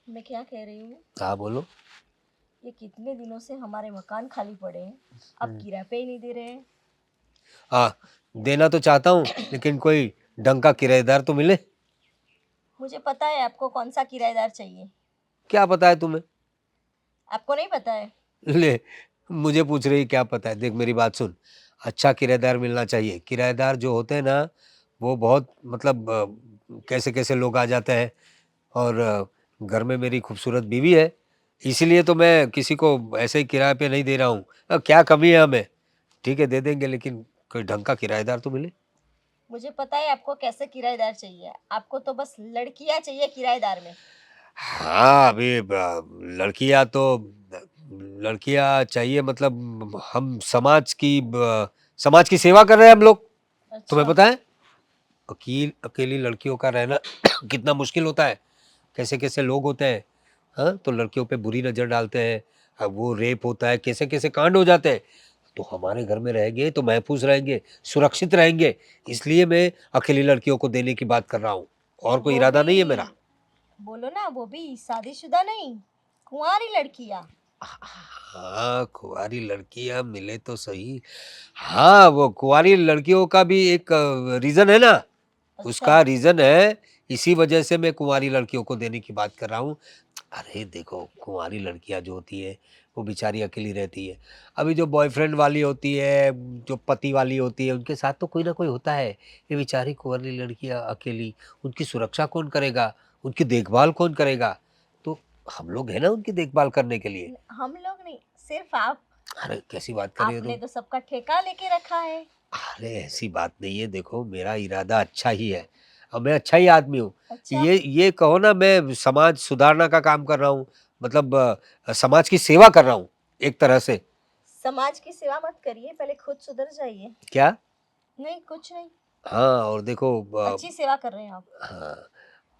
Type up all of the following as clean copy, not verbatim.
मैं क्या कह रही हूँ, हाँ बोलो। ये कितने दिनों से हमारे मकान खाली पड़े हैं, अब किराए पे ही नहीं दे रहे हैं। हाँ, देना तो चाहता हूँ लेकिन कोई ढंग का किराएदार तो मिले। मुझे पता है आपको कौन सा किराएदार चाहिए। क्या पता है तुम्हें? आपको नहीं पता है? ले, मुझे पूछ रही क्या पता है। देख मेरी बात सुन, अच्छा किराएदार मिलना चाहिए। किराएदार जो होते हैं ना, वो बहुत मतलब कैसे कैसे लोग आ जाते हैं। और घर में मेरी खूबसूरत बीवी है, इसीलिए तो मैं किसी को ऐसे ही किराए पे नहीं दे रहा हूँ। क्या कमी है हमें? ठीक है दे देंगे, लेकिन कोई ढंग का किराएदार तो मिले। मुझे पता है आपको कैसे किराएदार चाहिए। आपको तो बस लड़कियां चाहिए किराएदार में। हाँ, अभी लड़कियां चाहिए, मतलब हम समाज की सेवा कर रहे हैं हम लोग। तुम्हें अच्छा। पता है अकेली लड़कियों का रहना कितना मुश्किल होता है। कैसे कैसे लोग होते हैं। हाँ, तो लड़कियों पे बुरी नजर डालते हैं। अब वो रेप होता है, कैसे कैसे कांड हो जाते हैं। तो हमारे घर में रहेंगे तो महफूज रहेंगे, सुरक्षित रहेंगे। इसलिए मैं अकेली लड़कियों को देने की बात कर रहा हूँ, और कोई वो इरादा भी नहीं है मेरा। बोलो ना, वो भी शादीशुदा नहीं, कुंवारी लड़कियां। हाँ, कुंवारी लड़कियां मिले तो सही। हाँ, वो कुंवारी लड़कियों का भी एक रीजन है ना। अच्छा। उसका रीजन है, इसी वजह से मैं कुंवारी लड़कियों को देने की बात कर रहा हूँ। अरे देखो, कुंवारी लड़कियां जो होती है वो बेचारी अकेली रहती है। अभी जो बॉयफ्रेंड वाली होती है, जो पति वाली होती है, उनके साथ तो कोई ना कोई होता है। ये बेचारी कुंवारी लड़कियां अकेली, उनकी सुरक्षा कौन करेगा? उनकी देखभाल कौन करेगा? तो हम लोग हैं ना उनकी देखभाल करने के लिए। हम लोग नहीं, सिर्फ आप। अरे कैसी बात कर रही हो आपने तुम? तो सबका ठेका लेके रखा है। अरे ऐसी बात नहीं है, देखो मेरा इरादा अच्छा ही है और मैं अच्छा ही आदमी हूँ। अच्छा। ये कहो ना, मैं समाज सुधारना का काम कर रहा हूँ। मतलब समाज की सेवा कर रहा हूँ एक तरह से। समाज की सेवा मत करिए, पहले खुद सुधर जाइए। क्या? नहीं, कुछ नहीं। हाँ, और देखो अच्छी सेवा कर रहे हैं आप। हाँ,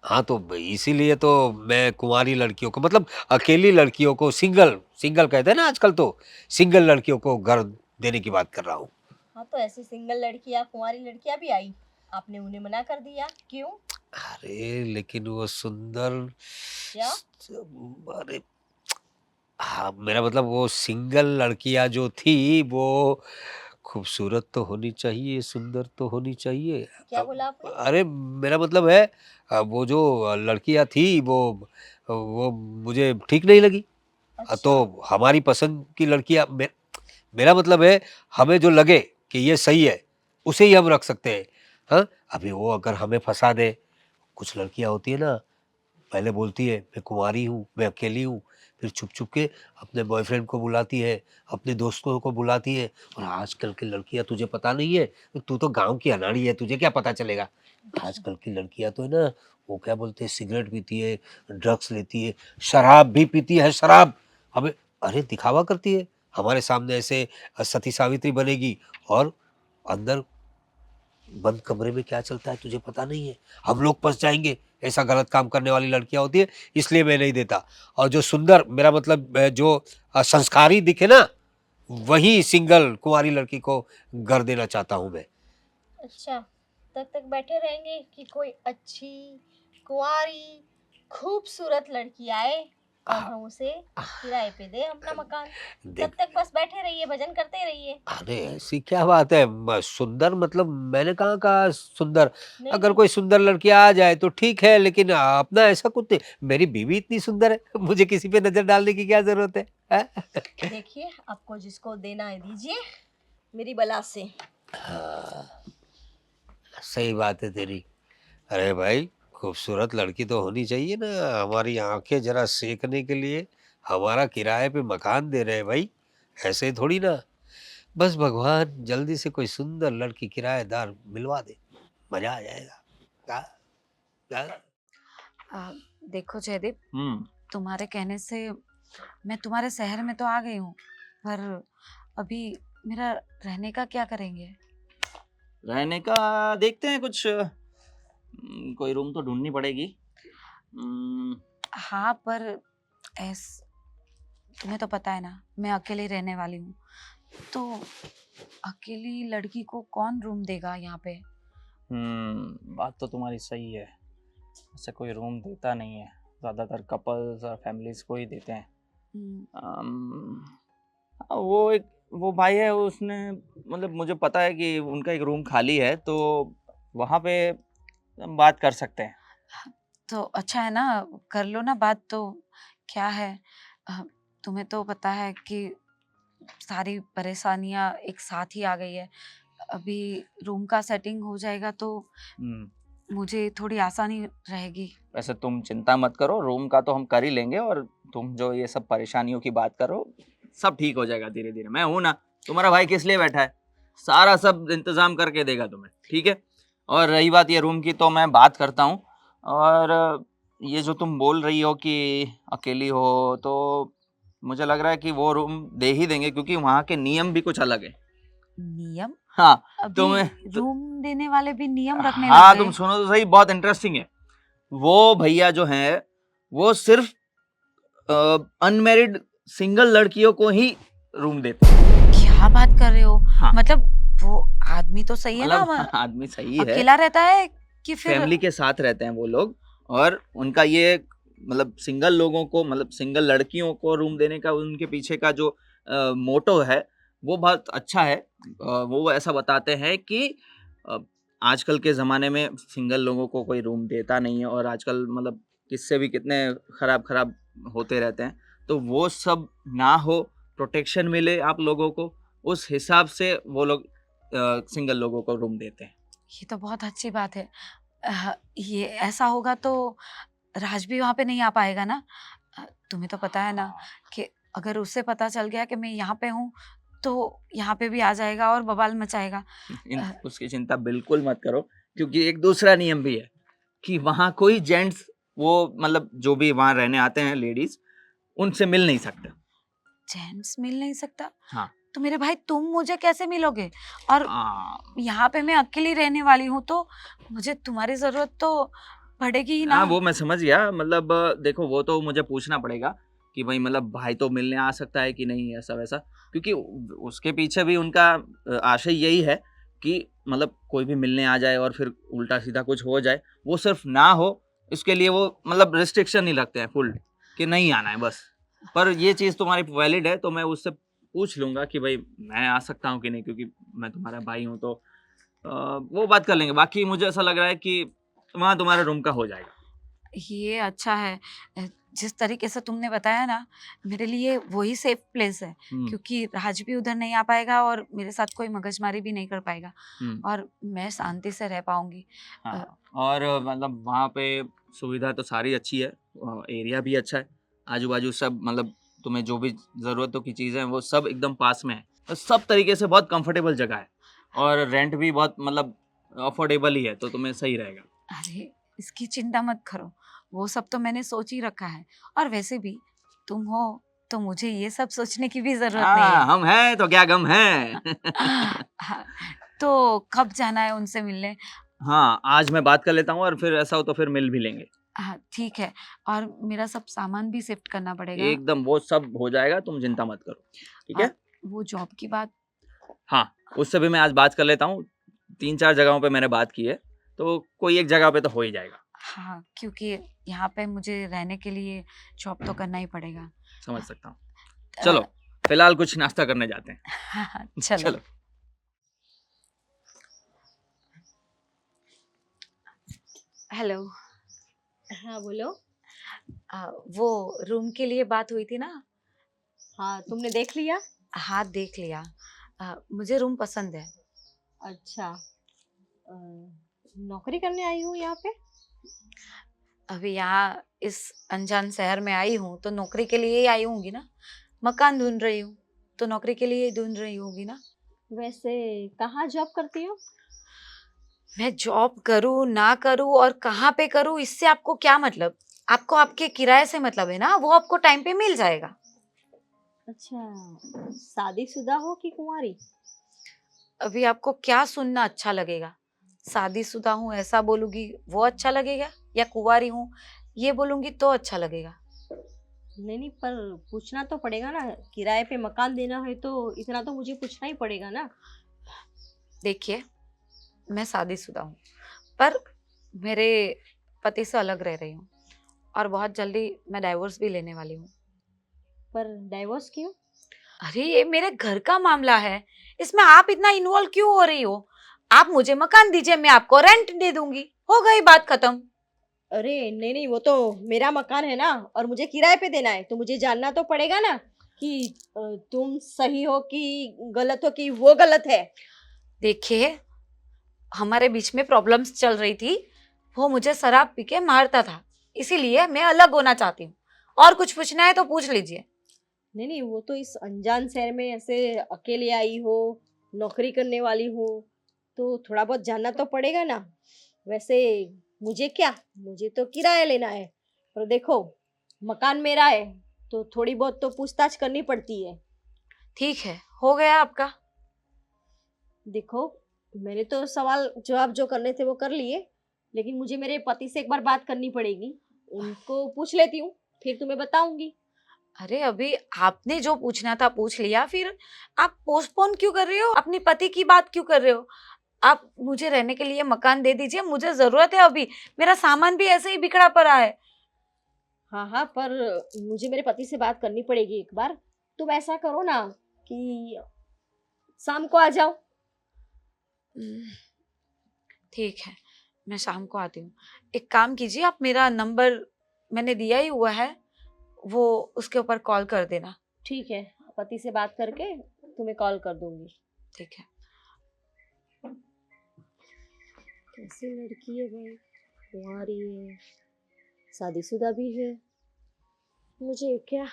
हाँ तो इसीलिए तो मैं कुंवारी लड़कियों को, मतलब अकेली लड़कियों को, सिंगल सिंगल कहते हैं ना आजकल, तो सिंगल लड़कियों को घर देने की बात कर रहा हूँ। हाँ, तो ऐसी सिंगल लड़कियां, कुंवारी लड़कियां भी आई, आपने उन्हें मना कर दिया क्यों? अरे लेकिन वो सुंदर, क्या? अरे हाँ, मेरा मतलब वो सिंगल लड़कियां जो थी वो खूबसूरत तो होनी चाहिए, सुंदर तो होनी चाहिए। क्या बोला आपने? अरे मेरा मतलब है, वो जो लड़कियां थी वो मुझे ठीक नहीं लगी। अच्छा। तो हमारी पसंद की लड़कियां मेरा मतलब है, हमें जो लगे कि ये सही है, उसे ही हम रख सकते हैं। हाँ, अभी वो अगर हमें फंसा दे, कुछ लड़कियां होती है ना, पहले बोलती है मैं कुंवारी हूँ, मैं अकेली हूँ, फिर छुप छुप के अपने बॉयफ्रेंड को बुलाती है, अपने दोस्तों को बुलाती है। और आजकल की लड़कियां तुझे पता नहीं है, तू तो गांव की अनाड़ी है, तुझे क्या पता चलेगा। अच्छा। आजकल की लड़कियां तो है ना, वो क्या बोलते हैं, सिगरेट पीती है, ड्रग्स लेती है, शराब भी पीती है, शराब। हमें अरे दिखावा करती है हमारे सामने ऐसे, सती सावित्री बनेगी। और अंदर बंद कमरे में क्या चलता है तुझे पता नहीं है। हम लोग फंस जाएंगे, ऐसा गलत काम करने वाली लड़कियां होती है। इसलिए मैं नहीं देता। और जो सुंदर, मेरा मतलब जो संस्कारी दिखे ना, वही सिंगल कुंवारी लड़की को घर देना चाहता हूं मैं। अच्छा, तब तक बैठे रहेंगे कि कोई अच्छी, कुंवारी, खूबसूरत लड़की आए और हम उसे किराए पे दें अपना मकान। तब देख, तक बस बैठे रहिए, भजन करते रहिए। अरे ऐसी क्या बात है, सुंदर मतलब मैंने कहाँ कहा सुंदर। नहीं अगर नहीं। कोई सुंदर लड़की आ जाए तो ठीक है, लेकिन अपना ऐसा कुछ नहीं। मेरी बीवी इतनी सुंदर है, मुझे किसी पे नजर डालने की क्या जरूरत है, हैं? देखिए, आपको जिसको देना है दीजिए, मेरी बला से। हाँ, सही बात है तेरी। अरे भाई, खूबसूरत लड़की तो होनी चाहिए ना, हमारी आंखें जरा सेकने के लिए। हमारा किराए पे मकान दे रहे हैं भाई, ऐसे थोड़ी ना। बस भगवान जल्दी से कोई सुंदर लड़की किराएदार मिलवा दे, मजा आ जाएगा। क्या? क्या? आ, देखो जयदीप, हम्म। तुम्हारे कहने से मैं तुम्हारे शहर में तो आ गई हूँ, पर अभी मेरा रहने का क्या करेंगे? रहने का देखते हैं कुछ, कोई रूम तो ढूंढनी पड़ेगी। हम्म। हाँ, पर ऐस तुम्हें तो पता है ना, मैं अकेली रहने वाली हूँ, तो अकेली लड़की को कौन रूम देगा यहाँ पे? बात तो तुम्हारी सही है, ऐसे कोई रूम देता नहीं है। ज़्यादातर कपल्स और फैमिलीज को ही देते हैं। हम्म, वो भाई है, उसने मतलब मुझे पता है कि उनका एक रूम खाली है, तो वहाँ पे हम बात कर सकते हैं। तो अच्छा है ना, कर लो ना बात। तो क्या है, अ, तुम्हें तो पता है कि सारी परेशानियां एक साथ ही आ गई है। अभी रूम का सेटिंग हो जाएगा तो हम्म, मुझे थोड़ी आसानी रहेगी। वैसे तुम चिंता मत करो, रूम का तो हम कर ही लेंगे, और तुम जो ये सब परेशानियों की बात करो, सब ठीक हो जाएगा धीरे धीरे। मैं हूं ना, तुम्हारा भाई किस लिए बैठा है, सारा सब इंतजाम करके देगा तुम्हें, ठीक है। और रही बात ये रूम की, तो मैं बात करता हूँ। और ये जो तुम बोल रही हो कि अकेली हो, तो मुझे लग रहा है कि वो रूम दे ही देंगे, क्योंकि वहाँ के नियम भी कुछ अलग है। नियम? हाँ, अभी तुम्हें रूम देने वाले भी नियम रखने हाँ, लग तुम गए। सुनो तो सही, बहुत इंटरेस्टिंग है। वो भैया जो हैं, वो सिर्फ अनमैरिड सिंगल लड़कियों को ही रूम देते हैं। क्या बात कर रहे हो? हाँ, मतलब वो आदमी तो सही है ना, मतलब आदमी सही है, अकेला रहता है कि फिर? फैमिली के साथ रहते हैं वो लोग। और उनका ये मतलब सिंगल लोगों को, मतलब सिंगल लड़कियों को रूम देने का उनके पीछे का जो मोटो है, वो बहुत अच्छा है। वो ऐसा बताते हैं कि अ, आजकल के ज़माने में सिंगल लोगों को कोई रूम देता नहीं है, और आजकल मतलब किससे भी कितने खराब खराब होते रहते हैं, तो वो सब ना हो, प्रोटेक्शन मिले आप लोगों को, उस हिसाब से वो लोग सिंगल लोगों को रूम देते हैं। ये तो बहुत अच्छी बात है। ये ऐसा होगा तो राज भी वहां पे नहीं आ पाएगा ना। तुम्हें तो पता है ना कि अगर उसे पता चल गया कि मैं यहाँ पे हूँ तो यहाँ पे भी आ जाएगा और बवाल मचाएगा। अ, उसकी चिंता बिल्कुल मत करो, क्योंकि एक दूसरा नियम भी है कि वहाँ कोई जेंट्स, वो मतलब जो भी वहाँ रहने आते हैं लेडीज, उनसे मिल नहीं सकते। जेंट्स मिल नहीं सकता? हाँ, तो मेरे भाई तुम मुझे कैसे मिलोगे? और आ, यहाँ पे मैं अकेली रहने वाली हूँ तो मुझे तुम्हारी जरूरत तो पड़ेगी ही ना। हाँ, वो मैं समझ गया। मतलब देखो, वो तो मुझे पूछना पड़ेगा कि भाई मतलब भाई तो मिलने आ सकता है कि नहीं, ऐसा वैसा, क्योंकि उसके पीछे भी उनका आशय यही है कि मतलब कोई भी मिलने आ जाए और फिर उल्टा सीधा कुछ हो जाए, वो सिर्फ ना हो, इसके लिए वो मतलब रिस्ट्रिक्शन नहीं रखते हैं फुल, कि नहीं आना है बस। पर ये चीज़ तुम्हारी वैलिड है, तो मैं उससे पूछ लूंगा कि भाई मैं आ सकता हूँ कि नहीं, क्योंकि मैं तुम्हारा भाई हूँ, तो वो बात कर लेंगे। बाकी मुझे ऐसा लग रहा है कि वहाँ तुम्हारे रूम का हो जाएगा। ये अच्छा है। जिस तरीके से तुमने बताया ना, मेरे लिए वही सेफ प्लेस है, हम्म, क्योंकि राज भी उधर नहीं आ पाएगा और मेरे साथ कोई मगजमारी भी नहीं कर पाएगा हम्म, और मैं शांति से रह पाऊंगी। अ, हाँ। और मतलब वहाँ पे सुविधा तो सारी अच्छी है, एरिया भी अच्छा है, आजू बाजू सब मतलब तुम्हें जो भी ज़रूरतों की चीज़ें हैं वो सब एकदम पास में है, तो सब तरीके से बहुत कंफर्टेबल जगह है, और रेंट भी बहुत मतलब अफोर्डेबल ही है, तो तुम्हें सही रहेगा। अरे इसकी चिंता मत करो, वो सब तो मैंने सोच ही रखा है। और वैसे भी तुम हो तो मुझे ये सब सोचने की भी जरूरत नहीं हाँ, है। हम हैं तो क्या गम है। हाँ, तो कब जाना है उनसे मिलने? हाँ, आज मैं बात कर लेता हूँ, और फिर ऐसा हो तो फिर मिल भी लेंगे। हाँ ठीक है। और मेरा सब सामान भी शिफ्ट करना पड़ेगा। एकदम वो सब हो जाएगा, तुम चिंता मत करो, ठीक है। और वो जॉब की बात? हाँ, उससे भी मैं आज बात कर लेता हूँ। 3-4 जगहों पे मैंने बात की है, तो कोई एक जगह पे तो हो ही जाएगा। हाँ, क्योंकि यहाँ पे मुझे रहने के लिए जॉब तो करना ही पड़ेगा। समझ सकता हूँ। अ, चलो, फिलहाल कुछ नाश्ता करने जाते हैं। हाँ हाँ, चलो। चलो। हेलो। हाँ बोलो। वो रूम के लिए बात हुई थी ना? हाँ, तुमने देख लिया? हाँ देख लिया। मुझे रूम पसंद है। अच्छा। अ, नौकरी करने आई हूँ यहाँ पे? अभी यहाँ इस अनजान शहर में आई हूँ तो नौकरी के लिए ही आई होंगी ना। मकान ढूंढ रही हूँ तो नौकरी के लिए ही ढूंढ रही होगी ना। वैसे कहाँ जॉब करती हो? मैं जॉब करूँ ना करूँ और कहाँ पे करूँ इससे आपको क्या मतलब? आपको आपके किराए से मतलब है ना, वो आपको टाइम पे मिल जाएगा। अच्छा, शादीशुदा हो कि कुंवारी? अभी आपको क्या सुनना अच्छा लगेगा? शादीशुदा हूँ ऐसा बोलूंगी वो अच्छा लगेगा, या कुंवारी हूँ ये बोलूंगी तो अच्छा लगेगा? नहीं नहीं, पर पूछना तो पड़ेगा ना, किराए पे मकान देना है तो इतना तो मुझे पूछना ही पड़ेगा ना। देखिए, मैं शादीशुदा हूँ पर मेरे पति से अलग रह रही हूँ और बहुत जल्दी मैं डाइवोर्स भी लेने वाली हूँ। पर डाइवोर्स क्यों? अरे ये मेरे घर का मामला है, इसमें आप इतना इन्वॉल्व क्यों हो रही हो? आप मुझे मकान दीजिए, मैं आपको रेंट दे दूंगी, हो गई बात खत्म। अरे नहीं नहीं, वो तो मेरा मकान है ना, और मुझे किराए पे देना है, तो मुझे जानना तो पड़ेगा ना कि तुम सही हो कि गलत हो, कि वो गलत है। देखिए, हमारे बीच में प्रॉब्लम्स चल रही थी, वो मुझे शराब पी के मारता था, इसीलिए मैं अलग होना चाहती हूँ। और कुछ पूछना है तो पूछ लीजिए। नहीं नहीं, वो तो इस अनजान शहर में ऐसे अकेले आई हो, नौकरी करने वाली हो, तो थोड़ा बहुत जानना तो पड़ेगा ना। वैसे मुझे क्या, मुझे तो किराया लेना है, पर देखो मकान मेरा है, तो थोड़ी बहुत तो पूछताछ करनी पड़ती है। ठीक है, हो गया आपका। देखो, मैंने तो सवाल जवाब जो करने थे वो कर लिए, लेकिन मुझे मेरे पति से एक बार बात करनी पड़ेगी। उनको पूछ लेती हूँ, फिर तुम्हें बताऊंगी। अरे अभी आपने जो पूछना था पूछ लिया, फिर आप पोस्टपोन क्यों कर रहे हो? अपनी पति की बात क्यों कर रहे हो? आप मुझे रहने के लिए मकान दे दीजिए, मुझे जरूरत है अभी। मेरा सामान भी ऐसे ही बिखरा पड़ा है। हाँ हाँ, पर मुझे मेरे पति से बात करनी पड़ेगी एक बार। तुम ऐसा करो ना कि शाम को आ जाओ। हम्म, ठीक है, मैं शाम को आती हूँ। एक काम कीजिए, आप मेरा नंबर मैंने दिया ही हुआ है, वो उसके ऊपर कॉल कर देना। ठीक है, पति से बात करके तुम्हें कॉल कर दूंगी। ठीक है। कैसी लड़की है भाई, कुंवारी है, शादीशुदा भी है, मुझे क्या।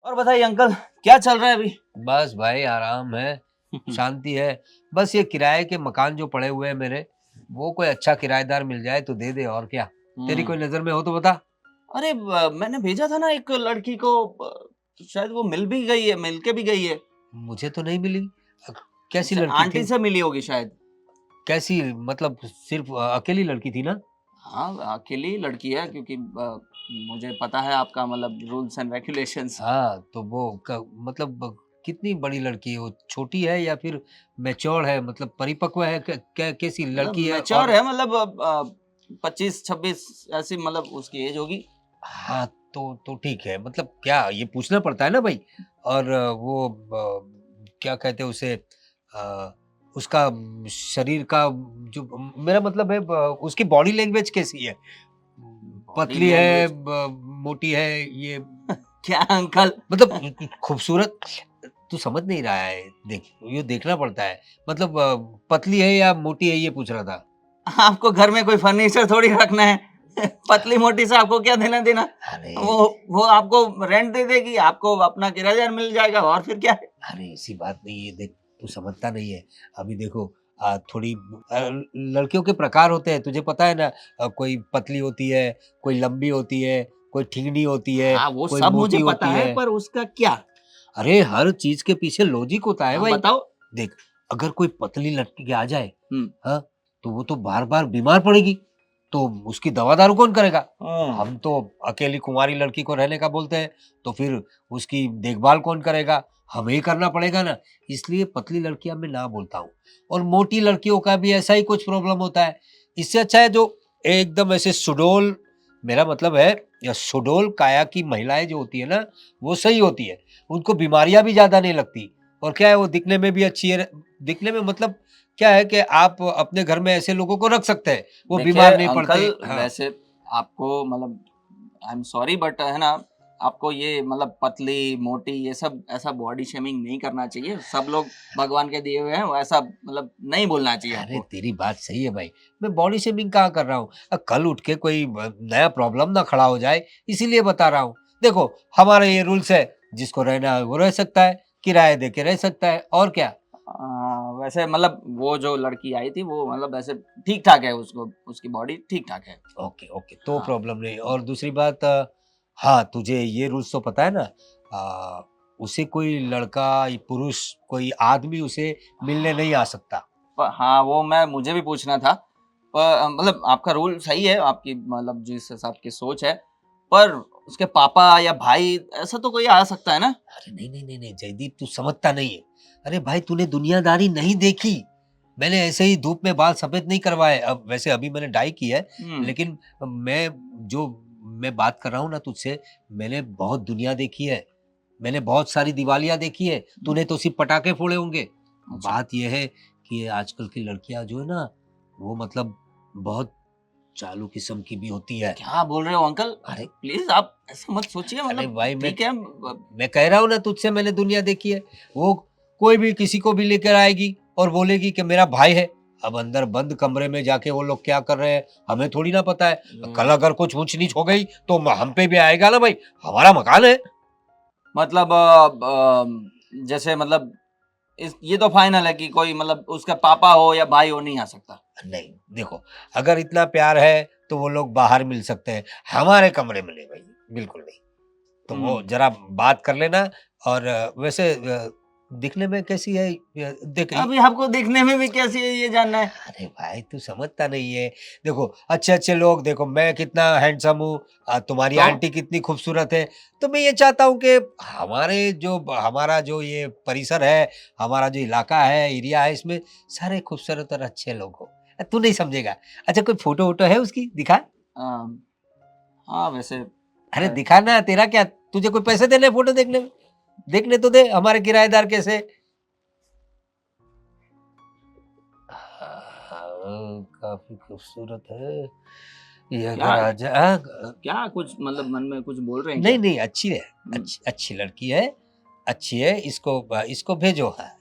और बताइए अंकल, क्या चल रहा है अभी? बस भाई आराम है, शांति है। बस ये किराए के मकान जो पड़े हुए हैं मेरे, वो कोई अच्छा किराएदार मिल जाए तो दे दे, और क्या। तेरी कोई नजर में हो तो बता। अरे मैंने भेजा था ना एक लड़की को, शायद वो मिल भी गई है, मिल के भी गई है। मुझे तो नहीं मिली। कैसी अच्छा, लड़की आंटी थी? से मिली होगी शायद। कैसी, मतलब सिर्फ अकेली लड़की थी ना? हाँ, अकेली लड़की है, क्योंकि मुझे पता है आपका मतलब रूल्स एंड रेगुलेशंस। हाँ तो वो मतलब कितनी बड़ी लड़की है वो? छोटी है या फिर मैच्योर है, मतलब परिपक्व है? कैसी लड़की है? मैच्योर और है, मतलब 25-26 ऐसी मतलब उसकी एज होगी। हाँ तो ठीक है, मतलब क्या ये पूछना पड़ता है ना भाई। और वो क्या कहते हैं उसे, उसका शरीर का जो, मेरा मतलब है उसकी बॉडी लैंग्वेज कैसी है? बॉडी पतली है, लैंग्वेज मोटी है, ये क्या अंकल? मतलब खूबसूरत? तू समझ नहीं रहा है, देख ये देखना पड़ता है। मतलब पतली है या मोटी है, ये पूछ रहा था। आपको घर में कोई फर्नीचर थोड़ी रखना है। पतली मोटी से आपको क्या देना देना? अरे वो आपको रेंट दे देगी, आपको अपना किराया मिल जाएगा, और फिर क्या है? अरे ऐसी बात नहीं है, देख तू समझता नहीं है। अभी देखो थोड़ी लड़कियों के प्रकार होते हैं, तुझे पता है ना। कोई पतली होती है, कोई लंबी होती है, कोई ठिंगनी होती है, हाँ, वो कोई सब मुझे मोटी पता होती है, है। पर उसका क्या? अरे हर चीज के पीछे लॉजिक होता है हाँ, भाई। बताओ। देख, अगर कोई पतली लड़की आ जाए, हम्म। हाँ, तो वो तो बार बार बीमार पड़ेगी, तो उसकी दवा दारू कौन करेगा? हम तो अकेली कुंवारी लड़की को रहने का बोलते हैं, तो फिर उसकी देखभाल कौन करेगा? हमें ही करना पड़ेगा ना। इसलिए पतली लड़कियां मैं ना बोलता हूँ। और मोटी लड़कियों का भी ऐसा ही कुछ प्रॉब्लम होता है। इससे अच्छा है जो एकदम ऐसे सुडोल, मेरा मतलब है या सुडोल काया की महिलाएं जो होती है ना, वो सही होती है। उनको बीमारियां भी ज्यादा नहीं लगती। और क्या है, वो दिखने में भी अच्छी है। दिखने में मतलब क्या है कि आप अपने घर में ऐसे लोगों को रख सकते हैं, वो देखिए बीमार नहीं अंकल, पड़ते। हाँ। वैसे आपको मतलब आई एम सॉरी, बट है ना, आपको ये मतलब पतली मोटी ये सब ऐसा बॉडी शेमिंग नहीं करना चाहिए। सब लोग भगवान के दिए हुए हैं, वैसा मतलब नहीं बोलना चाहिए अरे आपको। तेरी बात सही है भाई, मैं बॉडी शेमिंग कहाँ कर रहा हूँ? कल उठ के कोई नया प्रॉब्लम ना खड़ा हो जाए, इसीलिए बता रहा हूँ। देखो, हमारा ये रूल्स है, जिसको रहना है वो रह सकता है, किराया दे के रह सकता है, और क्या। वैसे मतलब वो जो लड़की आई थी वो मतलब ऐसे ठीक ठाक है, उसको उसकी बॉडी ठीक ठाक है। ओके ओके, तो हाँ। प्रॉब्लम नहीं। और दूसरी बात, हाँ तुझे ये रूल्स तो पता है ना, उसे कोई लड़का पुरुष कोई आदमी उसे मिलने नहीं आ सकता। हाँ, वो मुझे भी पूछना था। पर मतलब आपका रूल सही है, आपकी मतलब जिस हिसाब की सोच है, पर उसके पापा या भाई ऐसा तो कोई आ सकता है ना? अरे नहीं नहीं नहीं नहीं जयदीप, तू समझता नहीं है। अरे भाई, तूने दुनियादारी नहीं देखी। मैंने ऐसे ही धूप में बाल सफेद नहीं करवाए। अब वैसे अभी मैंने डाई की है, हम्म, लेकिन मैं जो मैं बात कर रहा हूँ ना तुझसे, मैंने बहुत दुनिया देखी है, मैंने बहुत सारी दिवालियां देखी है। तूने तो सिर्फ पटाखे फोड़े होंगे। अच्छा। बात यह है कि ये आजकल की लड़कियां जो है ना, वो मतलब बहुत चालू किस्म की भी होती है। क्या बोल रहे हो अंकल? अरे प्लीज आप ऐसा मत सोचिए, अरे मतलब भाई, ठीक है। मैं कह रहा हूँ ना तुझसे, मैंने दुनिया देखी है। वो कोई भी किसी को भी लेकर आएगी और बोलेगी कि मेरा भाई है। अब अंदर बंद कमरे में जाके वो लोग क्या कर रहे हैं हमें थोड़ी ना पता है। कल अगर कुछ ऊंच नीच हो गई तो हम पे भी आएगा ना भाई, हमारा मकान है। मतलब जैसे मतलब ये तो फाइनल है कि कोई मतलब उसका पापा हो या भाई हो नहीं आ सकता। नहीं देखो, अगर इतना प्यार है तो वो लोग बाहर मिल सकते हैं, हमारे कमरे में नहीं भाई, बिल्कुल नहीं। तो वो जरा बात कर लेना। और वैसे दिखने में कैसी है देख। अभी आपको देखने में भी कैसी है ये जानना है? अरे भाई तू समझता नहीं है। देखो अच्छे अच्छे लोग, देखो मैं कितना हैंडसम हूँ, तुम्हारी तो आंटी कितनी खूबसूरत है। तो मैं ये चाहता हूँ कि हमारा जो ये परिसर है, हमारा जो इलाका है, एरिया है, इसमें सारे खूबसूरत और अच्छे लोग हो। तू नहीं समझेगा। अच्छा कोई फोटो वोटो है उसकी, दिखा। हाँ वैसे अरे दिखा ना, तेरा क्या, तुझे कोई पैसे देने हैं फोटो देखने में? देखने तो दे हमारे किराएदार कैसे। हाँ, काफी खूबसूरत है ये। अगर क्या आ जा क्या कुछ मतलब मन में कुछ बोल रहे हैं नहीं क्या? नहीं, अच्छी है, अच्छी लड़की है, अच्छी है। इसको भेजो। हाँ,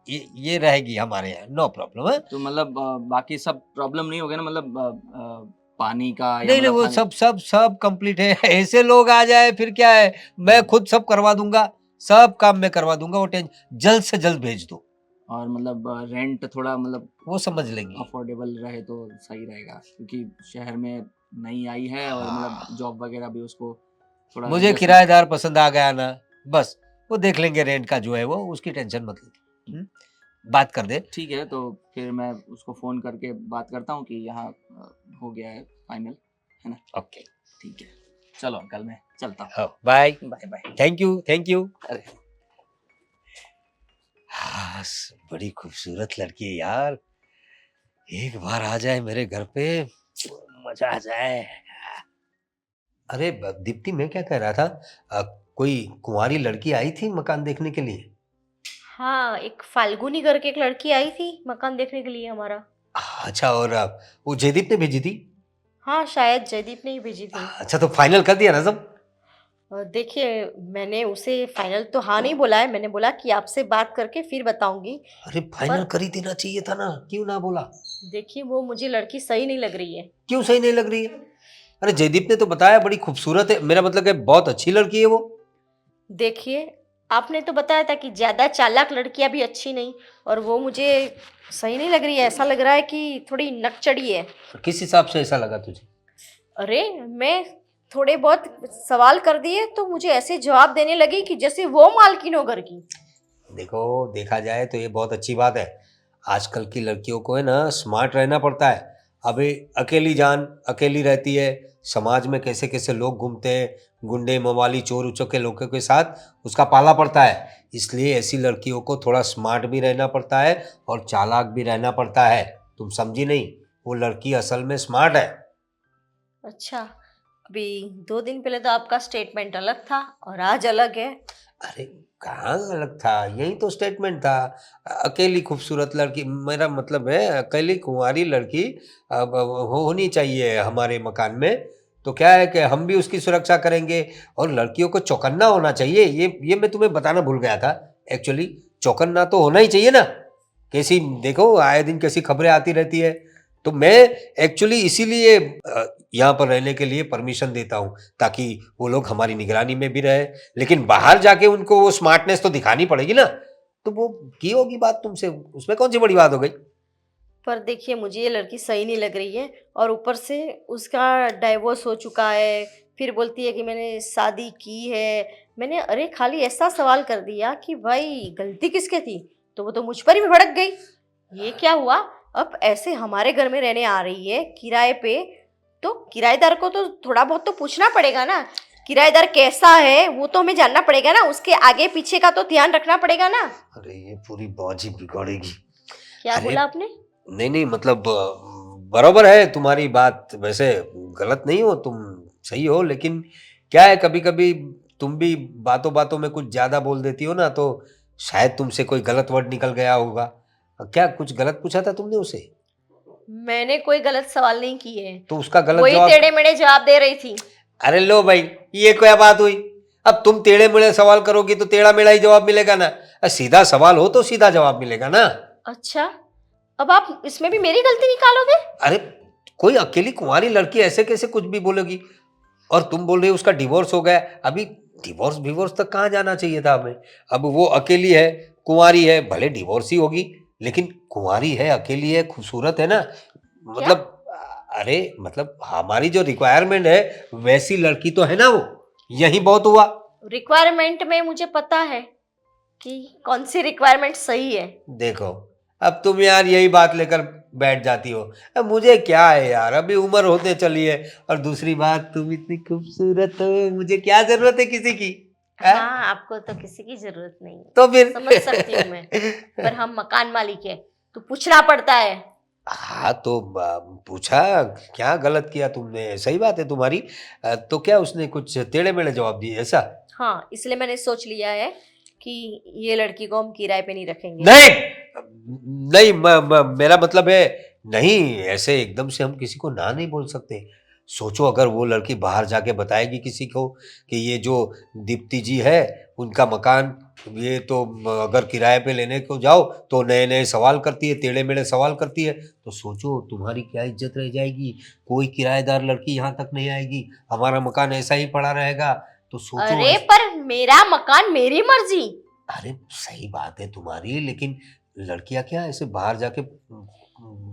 ये रहेगी हमारे यहाँ, नो प्रॉब्लम है। तो मतलब बाकी सब प्रॉब्लम नहीं हो गया ना, मतलब पानी का या नहीं नहीं, मतलब वो खाने। सब सब सब कंप्लीट है। ऐसे लोग आ जाए फिर क्या है, मैं खुद सब करवा दूंगा, सब काम मैं करवा दूंगा। वो जल्द से जल्द भेज दो, और मतलब रेंट थोड़ा मतलब वो समझ लेंगी। अफोर्डेबल रहे तो सही रहेगा, क्योंकि शहर में नई आई है और मतलब हाँ, जॉब वगैरह भी उसको थोड़ा मुझे एडजस्ट। किराएदार पसंद आ गया ना, बस वो देख लेंगे, रेंट का जो है वो, उसकी टेंशन मत ले। बात कर दे। ठीक है, तो फिर मैं उसको फ़ोन करके बात करता हूँ कि यहाँ हो गया है फाइनल, है ना? ओके, ठीक है, चलो अंकल मैं चलता हूँ। हाँ bye. Bye bye. Thank you, thank you. अरे हाँ, बड़ी खूबसूरत लड़की है यार, एक बार आ जाए मेरे घर पे, मजा आ जाए। अरे दीप्ति, मैं क्या कह रहा था, कोई कुंवारी लड़की आई थी मकान देखने के लिए? हाँ, एक फाल्गुनी करके एक लड़की आई थी मकान देखने के लिए हमारा। अच्छा, और वो जयदीप ने भेजी थी? हाँ, शायद जयदीप ने ही भेजी थी। अच्छा, तो फाइनल कर दिया ना सब? देखिए, मैंने उसे फाइनल तो हाँ नहीं बोला है, मैंने बोला कि आपसे बात करके फिर बताऊंगी। अरे फाइनल पर कर ही देना चाहिए था ना, क्यों ना बोला? देखिए, वो मुझे लड़की सही नहीं लग रही है। क्यों सही नहीं लग रही है? अरे जयदीप ने तो बताया बड़ी खूबसूरत है, मेरा मतलब है बहुत अच्छी लड़की है वो। देखिए, आपने तो बताया था कि ज़्यादा चालाक लड़कियां भी अच्छी नहीं, और वो मुझे सही नहीं लग रही है। ऐसा लग रहा है कि थोड़ी नकचढ़ी है। किस हिसाब से ऐसा लगा तुझे? अरे, मैं थोड़े बहुत सवाल कर दिए तो मुझे ऐसे जवाब देने लगी कि जैसे वो मालकिन हो घर की। देखो, देखा जाए तो ये बहुत अच्छी बात है। आजकल की लड़कियों को है ना स्मार्ट रहना पड़ता है। अभी अकेली जान अकेली रहती है, समाज में कैसे कैसे लोग घूमते हैं, गुंडे मवाली चोर उचक्के लोगों के साथ उसका पाला पड़ता है। इसलिए ऐसी लड़कियों को थोड़ा स्मार्ट भी रहना पड़ता है और चालाक भी रहना पड़ता है। तुम समझी नहीं, वो लड़की असल में स्मार्ट है। अच्छा, अभी 2 दिन पहले तो आपका स्टेटमेंट अलग था और आज अलग है। अरे कहाँ अलग था, यही तो स्टेटमेंट था। अकेली खूबसूरत लड़की, मेरा मतलब है अकेली कुंवारी लड़की अब होनी चाहिए हमारे मकान में। तो क्या है कि हम भी उसकी सुरक्षा करेंगे, और लड़कियों को चौकन्ना होना चाहिए। ये मैं तुम्हें बताना भूल गया था। एक्चुअली चौकन्ना तो होना ही चाहिए ना। कैसी देखो, आए दिन कैसी खबरें आती रहती है। तो मैं एक्चुअली इसीलिए यहाँ पर रहने के लिए परमिशन देता हूँ, ताकि वो लोग हमारी निगरानी में भी रहे। लेकिन बाहर जाके उनको वो स्मार्टनेस तो दिखानी पड़ेगी ना। तो वो की होगी बात तुमसे, उसमें कौन सी बड़ी बात हो गई? पर देखिए, मुझे ये लड़की सही नहीं लग रही है, और ऊपर से उसका डाइवोर्स हो चुका है। फिर बोलती है कि मैंने शादी की है। मैंने अरे खाली ऐसा सवाल कर दिया कि भाई गलती किसके थी, तो वो तो मुझ पर ही भड़क गई। ये क्या हुआ? अब ऐसे हमारे घर में रहने आ रही है किराए पे, तो किराएदार को तो थोड़ा बहुत तो पूछना पड़ेगा ना। किराएदार कैसा है वो तो हमें जानना पड़ेगा ना, उसके आगे पीछे का तो ध्यान रखना पड़ेगा ना। अरे ये पूरी बाजी बिगाड़ेगी। क्या अरे बोला आपने? नहीं नहीं मतलब बराबर है तुम्हारी बात, वैसे गलत नहीं हो तुम, सही हो, लेकिन क्या है कभी कभी तुम भी बातों बातों में कुछ ज्यादा बोल देती हो ना, तो शायद तुमसे कोई गलत वर्ड निकल गया होगा। क्या कुछ गलत पूछा था तुमने उसे? मैंने कोई गलत सवाल नहीं किए, तो उसका गलत वही जवाब। टेढ़े मेढ़े जवाब दे रही थी। अरे लो भाई, ये क्या बात हुई? अब तुम टेढ़े मेढ़े सवाल करोगी तो टेढ़ा मेढ़ा ही जवाब मिलेगा ना। सीधा सवाल हो तो सीधा जवाब मिलेगा ना। अच्छा, अब आप इसमें भी मेरी गलती निकालोगे? अरे कोई अकेली कुंवारी लड़की ऐसे कैसे कुछ भी बोलेगी? और तुम बोल रहे हो उसका डिवोर्स हो गया। अभी डिवोर्स डिवोर्स तक कहाँ जाना चाहिए था हमें। अब वो अकेली है, कुंवारी है, भले डिवोर्स ही होगी, लेकिन कुंवारी है, अकेली है, खूबसूरत है ना। क्या? मतलब अरे मतलब हमारी जो रिक्वायरमेंट है वैसी लड़की तो है ना वो, यही बहुत हुआ। रिक्वायरमेंट में मुझे पता है कि कौन सी रिक्वायरमेंट सही है। देखो, अब तुम यार यही बात लेकर बैठ जाती हो। अब मुझे क्या है यार, अभी उम्र होते चली है, और दूसरी बात तुम इतनी खूबसूरत हो, मुझे क्या जरूरत है किसी की? हैं? हाँ, आपको तो किसी की जरूरत नहीं है, तो फिर समझ सकती हूँ मैं, पर हम मकान मालिक है तो पूछना पड़ता है। हाँ तो पूछा, क्या गलत किया तुमने? सही बात है तुम्हारी। तो क्या उसने कुछ टेढ़े मेढ़े जवाब दिए ऐसा? हाँ, इसलिए मैंने सोच लिया है कि ये लड़की को हम किराए पे नहीं रखेंगे। नहीं नहीं, मेरा मतलब है, नहीं ऐसे एकदम से हम किसी को ना नहीं बोल सकते। सोचो अगर वो लड़की बाहर जाके बताएगी किसी को कि ये जो दीप्ति जी है उनका मकान, ये तो अगर किराए पे लेने को जाओ तो नए नए सवाल करती है, टेढ़े मेढ़े सवाल करती है, तो सोचो तुम्हारी क्या इज्जत रह जाएगी। कोई किराएदार लड़की यहाँ तक नहीं आएगी, हमारा मकान ऐसा ही पड़ा रहेगा। तो सोचो अरे पर मेरा मकान मेरी मर्जी। अरे सही बात है तुम्हारी, लेकिन लड़कियां क्या ऐसे बाहर जाके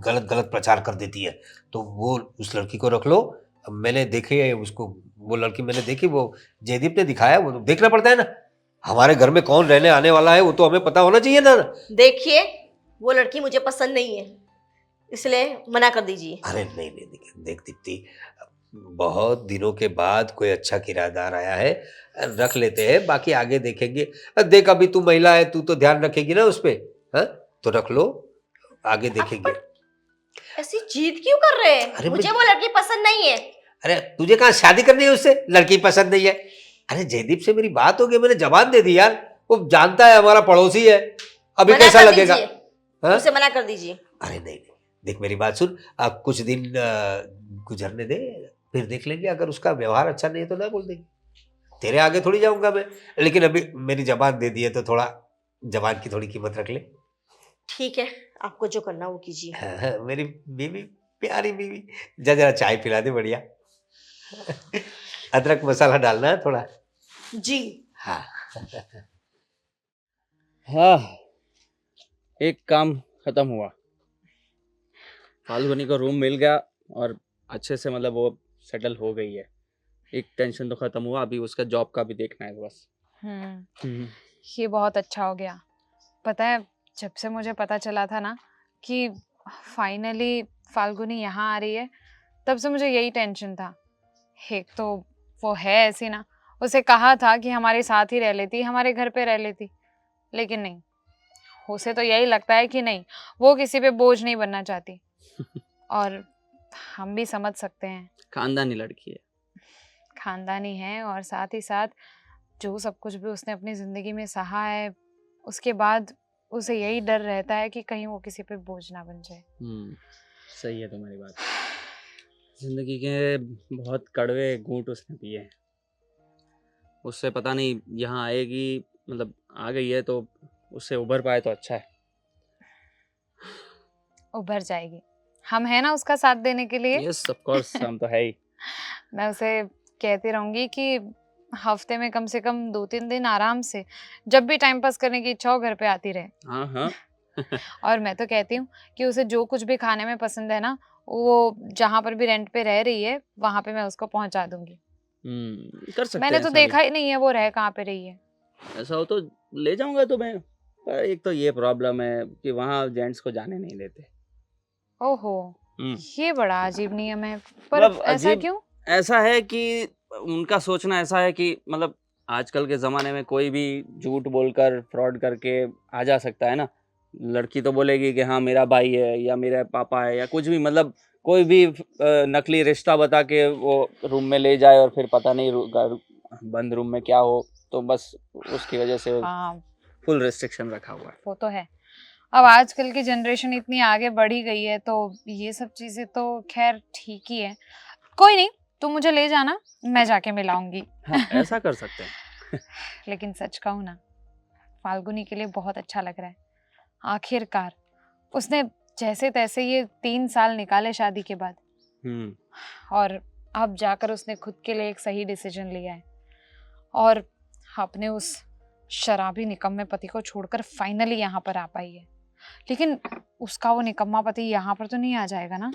गलत गलत प्रचार कर देती है। तो वो उस लड़की को रख लो। अब मैंने देखी है उसको, वो लड़की मैंने देखी, वो जयदीप ने दिखाया, वो तो देखना पड़ता है ना। हमारे घर में कौन रहने आने वाला है वो तो हमें पता होना चाहिए ना। देखिए, वो लड़की मुझे पसंद नहीं है, इसलिए मना कर दीजिए। अरे नहीं नहीं, देख दीप्ति, बहुत दिनों के बाद कोई अच्छा किराएदार आया है, रख लेते हैं, बाकी आगे देखेंगे। देख अभी तू महिला है, तू तो ध्यान रखेगी ना उस पे, हाँ? तो रख लो, आगे देखेंगे। ऐसी जिद क्यों कर रहे हैं? अरे मुझे मैं- वो लड़की पसंद नहीं है। अरे तुझे कहाँ शादी करनी है उससे? लड़की पसंद नहीं है? अरे जयदीप से मेरी बात हो गई, मैंने जबान दे दी यार, वो जानता है हमारा पड़ोसी है, अभी मना कैसा कर लगेगा? दीजिए, हाँ? उसे मना कर दीजिए। अरे नहीं नहीं, देख मेरी बात सुन, अब कुछ दिन गुजरने दे, फिर देख लेंगे। अगर उसका व्यवहार अच्छा नहीं है तो ना बोल देंगे, तेरे आगे थोड़ी जाऊंगा मैं। लेकिन अभी मेरी जबान दे दी है तो थोड़ा जबान की थोड़ी कीमत रख ले। ठीक है, आपको जो करना वो कीजिए। हाँ, हाँ, मेरी बीवी, प्यारी बीवी, जा जरा चाय पिला दे बढ़िया। अदरक मसाला डालना है थोड़ा। जी। हाँ हाँ, एक काम खत्म हुआ, फाल्गुनी को रूम मिल गया और अच्छे से मतलब वो सेटल हो गई है। एक टेंशन तो खत्म हुआ, अभी उसका जॉब का भी देखना है बस। ये बहुत अच्छा हो गया। पता है, जब से मुझे पता चला था ना कि फाइनली फाल्गुनी यहाँ आ रही है, तब से मुझे यही टेंशन था। एक तो वो है ऐसी ना, उसे कहा था कि हमारे साथ ही रह लेती, हमारे घर पे रह लेती, लेकिन नहीं, उसे तो यही लगता है कि नहीं, वो किसी पे बोझ नहीं बनना चाहती। और हम भी समझ सकते हैं, खानदानी लड़की है। खानदानी है, और साथ ही साथ जो सब कुछ भी उसने अपनी ज़िंदगी में सहा है, उसके बाद उसे यही डर रहता है कि कहीं वो किसी पे बोझ ना बन जाए। सही है तुम्हारी बात। जिंदगी के बहुत कड़वे घूंट उसने पिए हैं, उससे पता नहीं यहाँ आएगी, मतलब आ गई है तो उससे उभर पाए तो अच्छा है। उभर जाएगी, हम हैं ना उसका साथ देने के लिए। यस ऑफ कोर्स, हम तो है ही। मैं उसे कहती रहूंगी कि हफ्ते में कम से कम 2-3 दिन आराम से, जब भी टाइम पास करने की इच्छा हो, घर पे आती रहे। हाँ हाँ। और मैं तो कहती हूँ कि उसे जो कुछ भी खाने में पसंद है ना, वो जहाँ पर भी रेंट पे रह रही है वहाँ पे मैं उसको पहुँचा दूंगी। कर सकते मैंने हैं तो ऐसा भी। देखा ही नहीं है वो रह कहाँ पे रही है। ऐसा हो तो ले जाऊंगा तुम्हें, पर एक तो ये प्रॉब्लम है कि वहाँ जेंट्स को जाने नहीं देते। ओहो, ये बड़ा अजीब नियम है। पर मतलब ऐसा अजीब क्यों? ऐसा है कि उनका सोचना ऐसा है कि मतलब आजकल के ज़माने में कोई भी झूठ बोलकर फ्रॉड करके आ जा सकता है ना, लड़की तो बोलेगी कि हाँ मेरा भाई है या मेरा पापा है या कुछ भी, मतलब कोई भी नकली रिश्ता बता के वो रूम में ले जाए और फिर पता नहीं बंद रूम में क्या हो, तो बस उसकी वजह से हाँ फुल रिस्ट्रिक्शन रखा हुआ है। वो तो है। अब आजकल की जनरेशन इतनी आगे बढ़ी गई है तो ये सब चीजें तो खैर ठीक ही है। कोई नहीं, तुम मुझे ले जाना, मैं जाके मिलाऊंगी। हाँ, ऐसा कर सकते हैं। लेकिन सच कहूँ ना, फाल्गुनी के लिए बहुत अच्छा लग रहा है। आखिरकार उसने जैसे तैसे ये 3 साल निकाले शादी के बाद, और अब जाकर उसने खुद के लिए एक सही डिसीजन लिया है और अपने उस शराबी निकम्मे पति को छोड़कर फाइनली यहाँ पर आ पाई है। लेकिन उसका वो निकम्मा पति यहाँ पर तो नहीं आ जाएगा ना?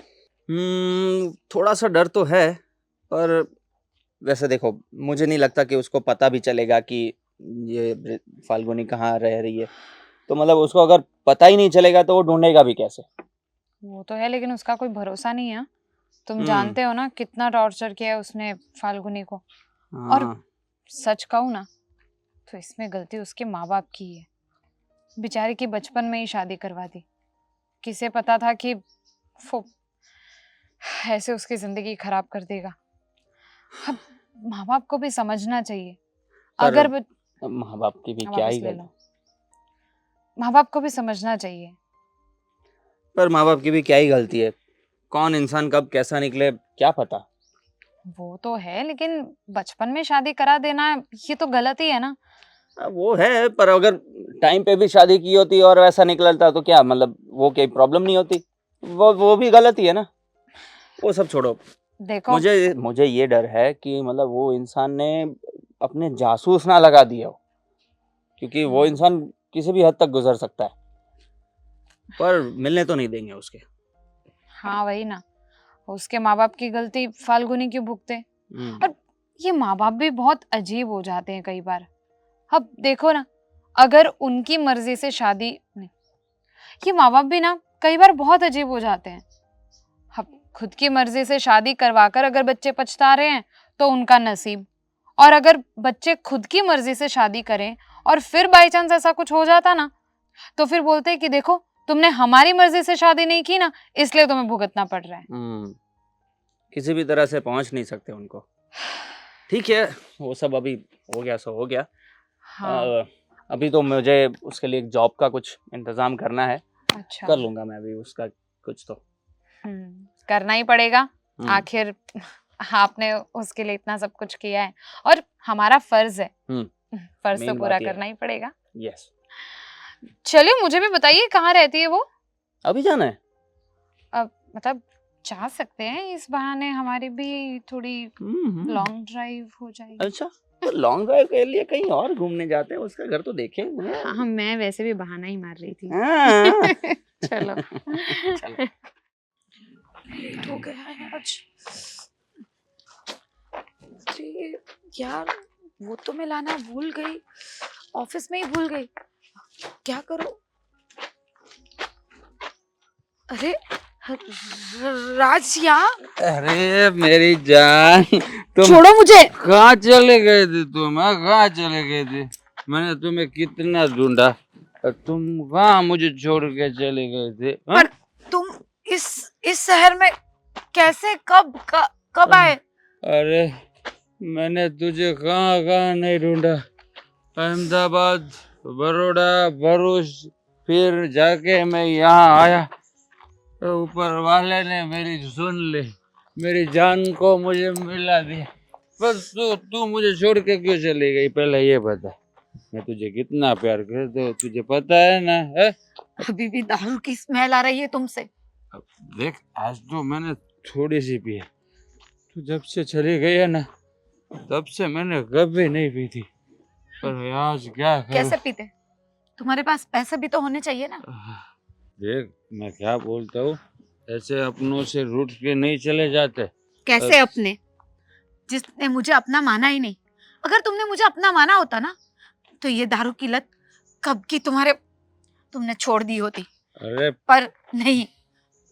थोड़ा सा डर तो है, पर वैसे देखो मुझे नहीं लगता कि उसको पता भी चलेगा कि ये फाल्गुनी कहाँ रह रही है। तो मतलब उसको अगर पता ही नहीं चलेगा तो वो ढूंढेगा भी कैसे? वो तो है, लेकिन उसका कोई भरोसा नहीं है। तुम जानते हो ना कितना टॉर्चर किया है उसने फाल्गुनी को। और सच कहूँ ना तो इसमें गलती उसके माँ बाप की है। बेचारी की बचपन में ही शादी करवा दी। किसे पता था कि वो ऐसे उसकी जिंदगी खराब कर देगा। अब माँ बाप को भी समझना चाहिए। अगर माँ बाप की भी क्या ही गलती, माँ बाप को भी समझना चाहिए। पर माँ बाप की भी क्या ही गलती है? कौन इंसान कब कैसा निकले क्या पता। वो तो है, लेकिन बचपन में शादी करा देना ये तो गलत ही है ना। वो है, पर अगर टाइम पे भी शादी की होती और वैसा निकलता तो क्या मतलब वो कोई प्रॉब्लम नहीं होती? वो भी गलत ही है ना। वो सब छोड़ो, देखो मुझे ये डर है कि मतलब वो इंसान ने अपने जासूस ना लगा दिया हो, क्योंकि वो इंसान किसी भी हद तक गुजर सकता है, पर मिलने तो नहीं देंगे उसके। हाँ वही ना, उसके माँ बाप की गलती फाल्गुनी क्यों भुगते? और ये माँ बाप भी बहुत अजीब हो जाते हैं कई बार। अब देखो ना, अगर उनकी मर्जी से शादी नहीं, ये माँ बाप भी ना कई बार बहुत अजीब हो जाते हैं। अब खुद की मर्जी से शादी करवाकर अगर बच्चे पछता रहे हैं तो उनका नसीब, और अगर बच्चे खुद की मर्जी से शादी करें और फिर बाई चांस ऐसा कुछ हो जाता ना, तो फिर बोलते हैं कि देखो तुमने हमारी मर्जी से शादी नहीं की ना, इसलिए तुम्हें भुगतना पड़ रहा है। किसी भी तरह से पहुंच नहीं सकते उनको। ठीक है, वो सब अभी हो गया सो हो गया। हाँ। अभी तो मुझे उसके लिए एक जॉब का कुछ इंतजाम करना है। अच्छा। कर लूंगा मैं भी उसका कुछ तो। करना ही पड़ेगा, आखिर आपने उसके लिए इतना सब कुछ किया है और हमारा फर्ज है, फर्ज तो पूरा करना ही पड़ेगा। यस। चलिए मुझे भी बताइए कहाँ रहती है वो? अभी जाना है? मतलब जा सकते हैं, इस बहाने हमारी भी थोड़ी लॉन्ग ड्राइव हो जाएगी। अच्छा, तो लॉन्ग ड्राइव के लिए कहीं और घूमने जाते हैं, उसका घर तो देखें। हाँ, मैं वैसे भी बहाना ही मार रही थी। चलो। लेट हो गया है आज। अरे यार, वो तो मैं लाना भूल गई, ऑफिस में ही भूल गई। क्या करूं? अरे राज यहाँ? अरे मेरी जान, तुम छोड़ो मुझे। कहाँ चले गए थे? तुम कहाँ चले गए थे? मैंने तुम्हें कितना ढूंढा, तुम कहाँ मुझे छोड़ के चले गए थे? पर तुम इस शहर में कैसे कब आए? अरे मैंने तुझे कहाँ कहाँ नहीं ढूंढा, अहमदाबाद, बड़ौदा, भरूच, फिर जाके मैं यहाँ आया। ऊपर वाले ने मेरी सुन ली, मेरी जान को मुझे मिला दिया। बस तू मुझे छोड़ के क्यों चली गई? पहले ये बता, मैं तुझे कितना प्यार करता हूँ, तुझे पता है ना? है अभी भी दारू की स्मेल आ रही है तुमसे। देख, आज तो मैंने थोड़ी सी पी है, तू जब से चली गई है ना तब से मैंने कभी नहीं पी थी, पर आज क्या करूं? कैसे पीते? तुम्हारे पास पैसे भी तो होने चाहिए ना। देख मैं क्या बोलता हूँ, ऐसे अपनों से रूठ के नहीं चले जाते। कैसे अपने? जिसने मुझे अपना माना ही नहीं। अगर तुमने मुझे अपना माना होता ना तो ये दारू की लत कब की तुमने छोड़ दी होती। अरे पर नहीं,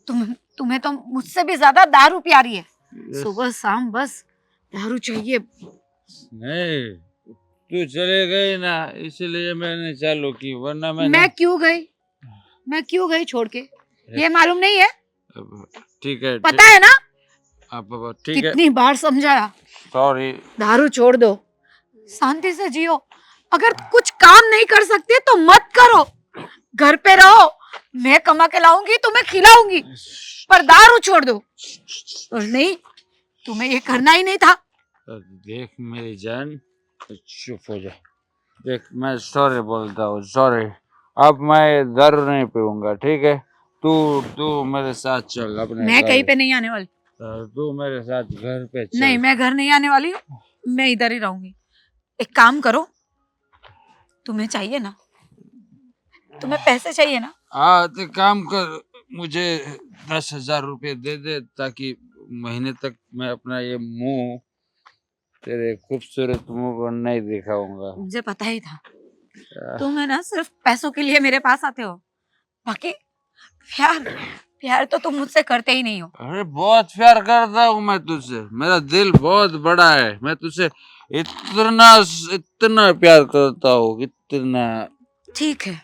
तुम्हें तो मुझसे भी ज्यादा दारू प्यारी है। सुबह शाम बस दारू चाहिए। नहीं, तू चले गई ना इसलिए मैंने चालू की, वरना मैं क्यों गई? मैं क्यों गई छोड़ के, ये मालूम नहीं है? अब ठीक है, पता है ना? अब ठीक है, कितनी बार समझाया, सॉरी। दारू छोड़ दो, शांति से जियो। अगर कुछ काम नहीं कर सकते तो मत करो, घर पे रहो, मैं कमा के लाऊंगी, तुम्हें खिलाऊंगी, पर दारू छोड़ दो। और नहीं, तुम्हें ये करना ही नहीं था। देख मेरी जान, चुप हो जा। देख मैं सॉरी बोलता हूँ, सॉरी। अब मैं दारू नहीं पीऊंगा, ठीक है? तू तू मेरे साथ चल अपने मैं घर। कहीं पे नहीं आने वाली। तू मेरे साथ घर पे चल। नहीं, मैं घर नहीं आने वाली हूँ, मैं इधर ही रहूंगी। एक काम करो, तुम्हें चाहिए ना, तुम्हें पैसे चाहिए ना, हाँ तो काम कर, मुझे 10,000 रुपये दे दे, ताकि महीने तक मैं अपना ये मुंह तेरे खूबसूरत मुंह को नहीं दिखाऊंगा। मुझे पता ही था तुम है ना सिर्फ पैसों के लिए मेरे पास आते हो, बाकी प्यार प्यार तो तुम मुझसे करते ही नहीं हो। अरे बहुत प्यार करता हूँ मैं तुझसे, मेरा दिल बहुत बड़ा है, मैं तुझसे इतना इतना प्यार करता हूँ, इतना। ठीक है,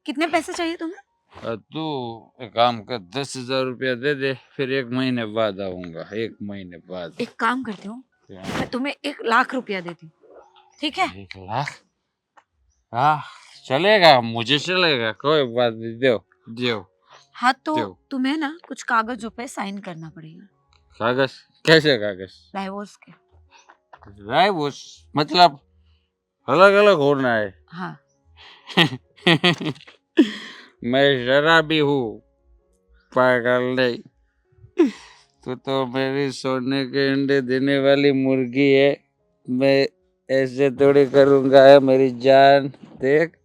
कितने पैसे चाहिए तुम्हें? तू एक काम कर, 10,000 रुपया दे दे, फिर 1 महीने बाद आऊंगा, 1 महीने बाद। एक काम करती हूँ, मैं तुम्हें 1 लाख रुपया देती हूँ, ठीक है? 1 लाख? हाँ चलेगा, मुझे चलेगा, कोई बात नहीं, दो दो। हाँ तो दो। तुम्हें ना कुछ कागजों पे साइन करना पड़ेगा, कागज? कैसे कागज? डाइवोर्स के। डाइवोर्स मतलब अलग अलग होना है? हाँ, मैं शराबी हूँ, पागल नहीं। तू तो मेरी सोने के अंडे देने वाली मुर्गी है, मैं ऐसे थोड़ी करूँगा। है मेरी जान, देख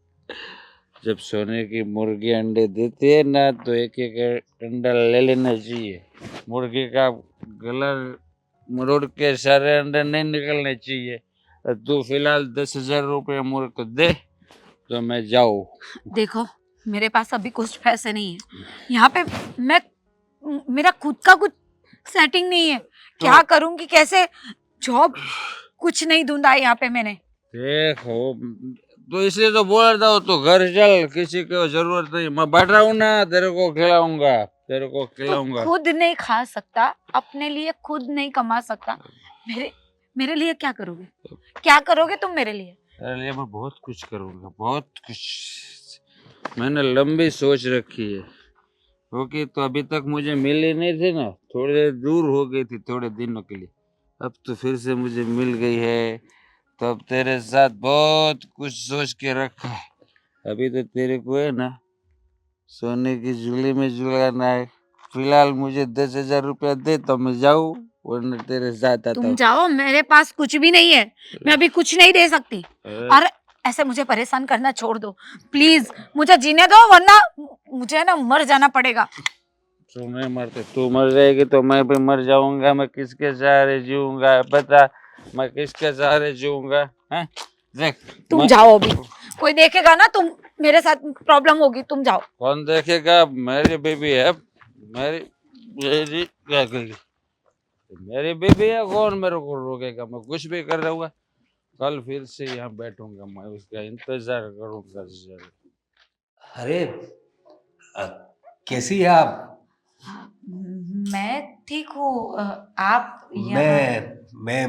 जब सोने की मुर्गी अंडे देती है ना, तो एक एक अंडा ले लेना चाहिए। मुर्गी का गला मरोड़ के सारे अंडे नहीं निकलने चाहिए। तू फिलहाल 10,000 रुपये मुझे को दे, तो मैं जाऊँ। देखो मेरे पास अभी कुछ पैसे नहीं है, यहाँ पे मैं मेरा खुद का कुछ सेटिंग नहीं है, क्या करूंगी, कैसे जॉब कुछ नहीं ढूंढा यहाँ पे मैंने। देखो तो इसलिए तो बोल रहा हूँ, तो घर चल, किसी को जरूरत नहीं, मैं बैठ रहा हूँ ना, तेरे को खिलाऊंगा, तेरे को खिलाऊंगा। खुद नहीं खा सकता, अपने लिए खुद नहीं कमा सकता, मेरे लिए क्या करोगे, क्या करोगे तुम मेरे लिए? तेरे लिए मैं बहुत कुछ करूँगा, बहुत कुछ। मैंने लंबी सोच रखी है, क्योंकि तो अभी तक मुझे मिली नहीं थी ना, थोड़े दूर हो गई थी थोड़े दिनों के लिए, अब तो फिर से मुझे मिल गई है, तो अब तेरे साथ बहुत कुछ सोच के रखा है। अभी तो तेरे को है ना सोने की झूली में झुलाना है। फिलहाल मुझे 10,000 रुपया दे तो मैं जाऊँ, वरना तेरे साथ आता तुम हूँ। जाओ, मेरे पास कुछ भी नहीं है, मैं अभी कुछ नहीं दे सकती। और ऐसे मुझे परेशान करना छोड़ दो प्लीज, मुझे जीने दो, वरना मुझे ना मर जाना पड़ेगा। तू नहीं मरते, तू मर जाएगी तो मैं भी मर जाऊंगा। मैं किसके सहारे जीऊंगा बता, मैं किसके सहारे जीऊंगा? हैं देख, तुम जाओ अभी, कोई देखेगा ना, तुम मेरे साथ प्रॉब्लम होगी, तुम जाओ। कौन देखेगा? मेरी बेबी है, मेरी मेरी क्या करेगी? मेरी बेबी है, कौन मेरे को रोकेगा? मैं कुछ भी कर रहूंगा, कल फिर से यहाँ बैठूंगा, मैं उसका इंतजार करूंगा जरूर। अरे अ, कैसी है आप? मैं ठीक हूँ, आप मैं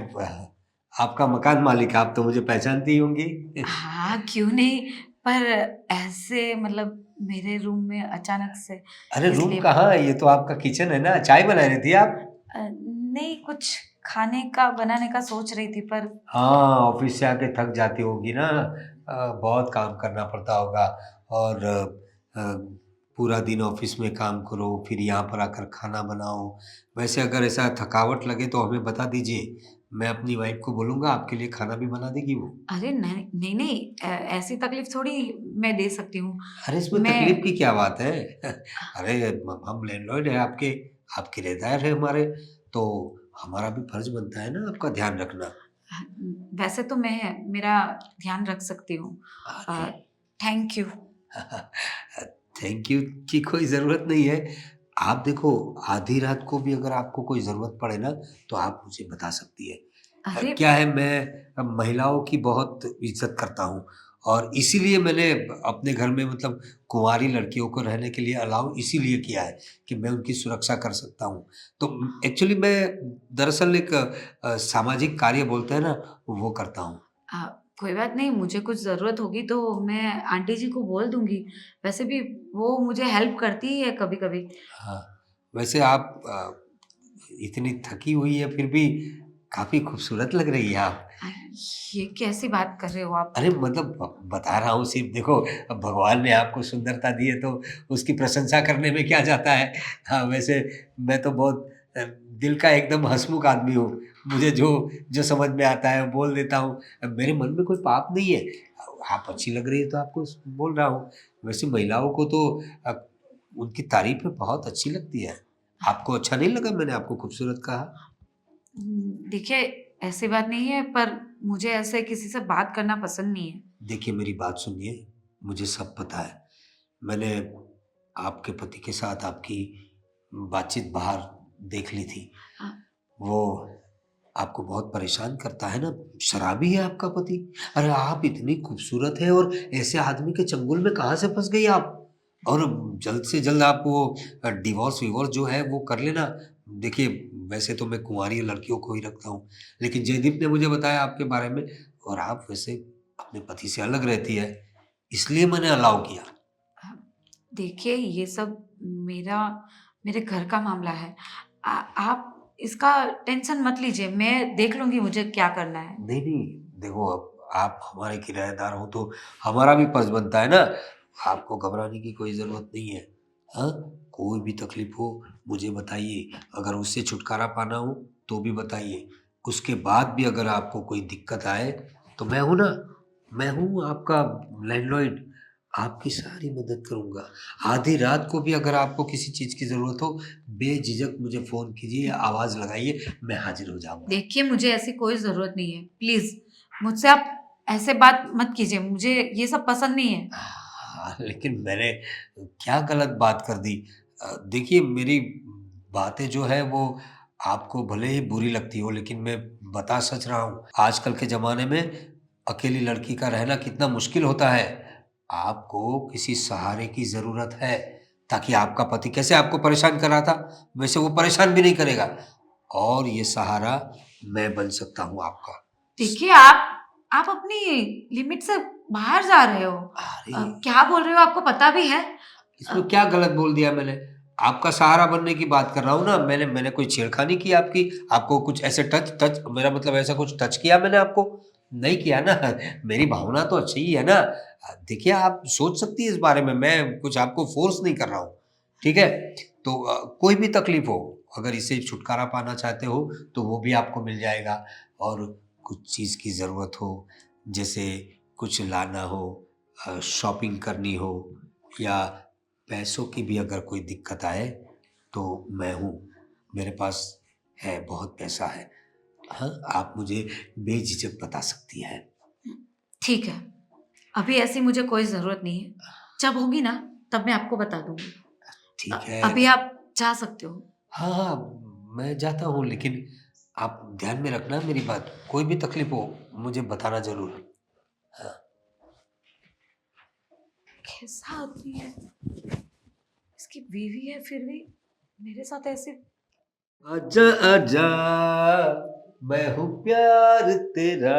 आपका मकान मालिक, आप तो मुझे पहचानती ही होंगी। हाँ क्यों नहीं, पर ऐसे मतलब मेरे रूम में अचानक से। अरे रूम इसलिए कहाँ है, ये तो आपका किचन है ना, चाय बना रही थी आप? नहीं, कुछ खाने का बनाने का सोच रही थी, पर हाँ, ऑफिस से आके थक जाती होगी ना, बहुत काम करना पड़ता होगा, और पूरा दिन ऑफिस में काम करो, फिर यहाँ पर आकर खाना बनाओ। वैसे अगर ऐसा थकावट लगे तो हमें बता दीजिए, मैं अपनी वाइफ को बोलूँगा, आपके लिए खाना भी बना देगी वो। अरे नहीं नहीं नहीं, ऐसी तकलीफ थोड़ी मैं दे सकती हूँ। अरे इसमें मैं तकलीफ की क्या बात है? अरे हम लैंडलॉर्ड है आपके, आप किराएदार है हमारे, तो हमारा भी फर्ज बनता है ना आपका ध्यान रखना। वैसे तो मैं मेरा ध्यान रख सकती हूँ, अरे थैंक यू। थैंक यू की कोई ज़रूरत नहीं है। आप देखो, आधी रात को भी अगर आपको कोई ज़रूरत पड़े ना, तो आप मुझे बता सकती है। अरे क्या है, मैं महिलाओं की बहुत इज़्ज़त करता हूँ, और इसीलिए मैंने अपने घर में मतलब कुंवारी लड़कियों को रहने के लिए अलाउ इसीलिए किया है कि मैं उनकी सुरक्षा कर सकता हूँ। तो एक्चुअली मैं दरअसल एक सामाजिक कार्य बोलते हैं ना, वो करता हूँ। आ, कोई बात नहीं, मुझे कुछ ज़रूरत होगी तो मैं आंटी जी को बोल दूंगी। वैसे भी वो मुझे हेल्प करती ही है कभी कभी। हाँ, वैसे आप इतनी थकी हुई है फिर भी काफ़ी खूबसूरत लग रही है आप। ये कैसी बात कर रहे हो आप? अरे मतलब बता रहा हूँ सिर्फ देखो, अब भगवान ने आपको सुंदरता दी है तो उसकी प्रशंसा करने में क्या जाता है। हाँ, वैसे मैं तो बहुत दिल का एकदम हंसमुख आदमी हूँ। मुझे जो जो समझ में आता है बोल देता हूँ। मेरे मन में कोई पाप नहीं है। आप अच्छी लग रही है तो आपको बोल रहा हूँ। वैसे महिलाओं को तो उनकी तारीफ़ें बहुत अच्छी लगती है। आपको अच्छा नहीं लगा मैंने आपको खूबसूरत कहा? देखिए, ऐसी बात नहीं है, पर मुझे ऐसे किसी से बात करना पसंद नहीं है। देखिए मेरी बात सुनिए, मुझे सब पता है। मैंने आपके पति के साथ आपकी बातचीत बाहर देख ली थी। हाँ। वो आपको बहुत परेशान करता है ना, शराबी है आपका पति। अरे आप इतनी खूबसूरत है और ऐसे आदमी के चंगुल में कहाँ से फँस गई आप? और जल्द से जल्द आप वो डिवोर्स-विवोर्स जो है वो कर लेना। देखिए वैसे तो मैं कुँवारी लड़कियों को ही रखता हूँ, लेकिन जयदीप ने मुझे बताया आपके बारे में और आप वैसे अपने पति से अलग रहती है, इसलिए मैंने अलाउ किया। देखिए, ये सब मेरा मेरे घर का मामला है। आप इसका टेंशन मत लीजिए, मैं देख लूँगी मुझे क्या करना है। नहीं, नहीं, देखो अब आप हमारे किराएदार हो तो हमारा भी फर्ज़ बनता है ना, आपको घबराने की कोई ज़रूरत नहीं है। हाँ? कोई भी तकलीफ़ हो मुझे बताइए, अगर उससे छुटकारा पाना हो तो भी बताइए। उसके बाद भी अगर आपको कोई दिक्कत आए तो मैं हूँ ना, मैं हूँ आपका लैंडलॉर्ड, आपकी सारी मदद करूँगा। आधी रात को भी अगर आपको किसी चीज़ की ज़रूरत हो, बेझिझक मुझे फ़ोन कीजिए, आवाज़ लगाइए, मैं हाज़िर हो जाऊँगा। देखिए, मुझे ऐसी कोई ज़रूरत नहीं है। प्लीज़, मुझसे आप ऐसे बात मत कीजिए, मुझे ये सब पसंद नहीं है। हाँ, लेकिन मैंने क्या गलत बात कर दी? देखिए मेरी बातें जो है वो आपको भले ही बुरी लगती हो लेकिन मैं बता सच रहा हूँ। आजकल के ज़माने में अकेली लड़की का रहना कितना मुश्किल होता है। आपको किसी सहारे की ज़रूरत है, ताकि आपका पति कैसे आपको परेशान कर रहा था, वैसे वो परेशान भी नहीं करेगा और ये सहारा मैं बन सकता हूँ आपका। देखिए, आप अपनी लिमिट से बाहर जा रहे हो। अरे! क्या बोल रहे हो आपको पता भी है? इसमें क्या गलत बोल दिया मैंने? आपका सहारा बनने की बात कर रहा हूँ ना, मैंने मैंने कोई छेड़खानी की आपकी? आपको कुछ ऐसे टच टच मेरा मतलब ऐसा कुछ टच किया मैंने आपको? नहीं किया ना। मेरी भावना तो अच्छी ही है ना। देखिए आप सोच सकती हैं इस बारे में, मैं कुछ आपको फ़ोर्स नहीं कर रहा हूँ, ठीक है? तो कोई भी तकलीफ़ हो, अगर इससे छुटकारा पाना चाहते हो, तो वो भी आपको मिल जाएगा और कुछ चीज़ की ज़रूरत हो, जैसे कुछ लाना हो, शॉपिंग करनी हो या पैसों की भी अगर कोई दिक्कत आए तो मैं हूँ, मेरे पास है, बहुत पैसा है। हाँ, आप मुझे बेझिझक बता सकती हैं। ठीक है, अभी ऐसी मुझे कोई ज़रूरत नहीं है। जब होगी ना, तब मैं आपको बता दूँगी। ठीक है। अभी आप जा सकते हो। हाँ, हाँ, मैं जाता हूँ लेकिन आप ध्यान में रखना मेरी बात, कोई भी तकलीफ़ हो मुझे बताना ज़रूर। हाँ। कैसा आदमी है? इसकी बीवी है फिर भी मेरे साथ ऐसे। आजा आजा मैं हूँ प्यार तेरा,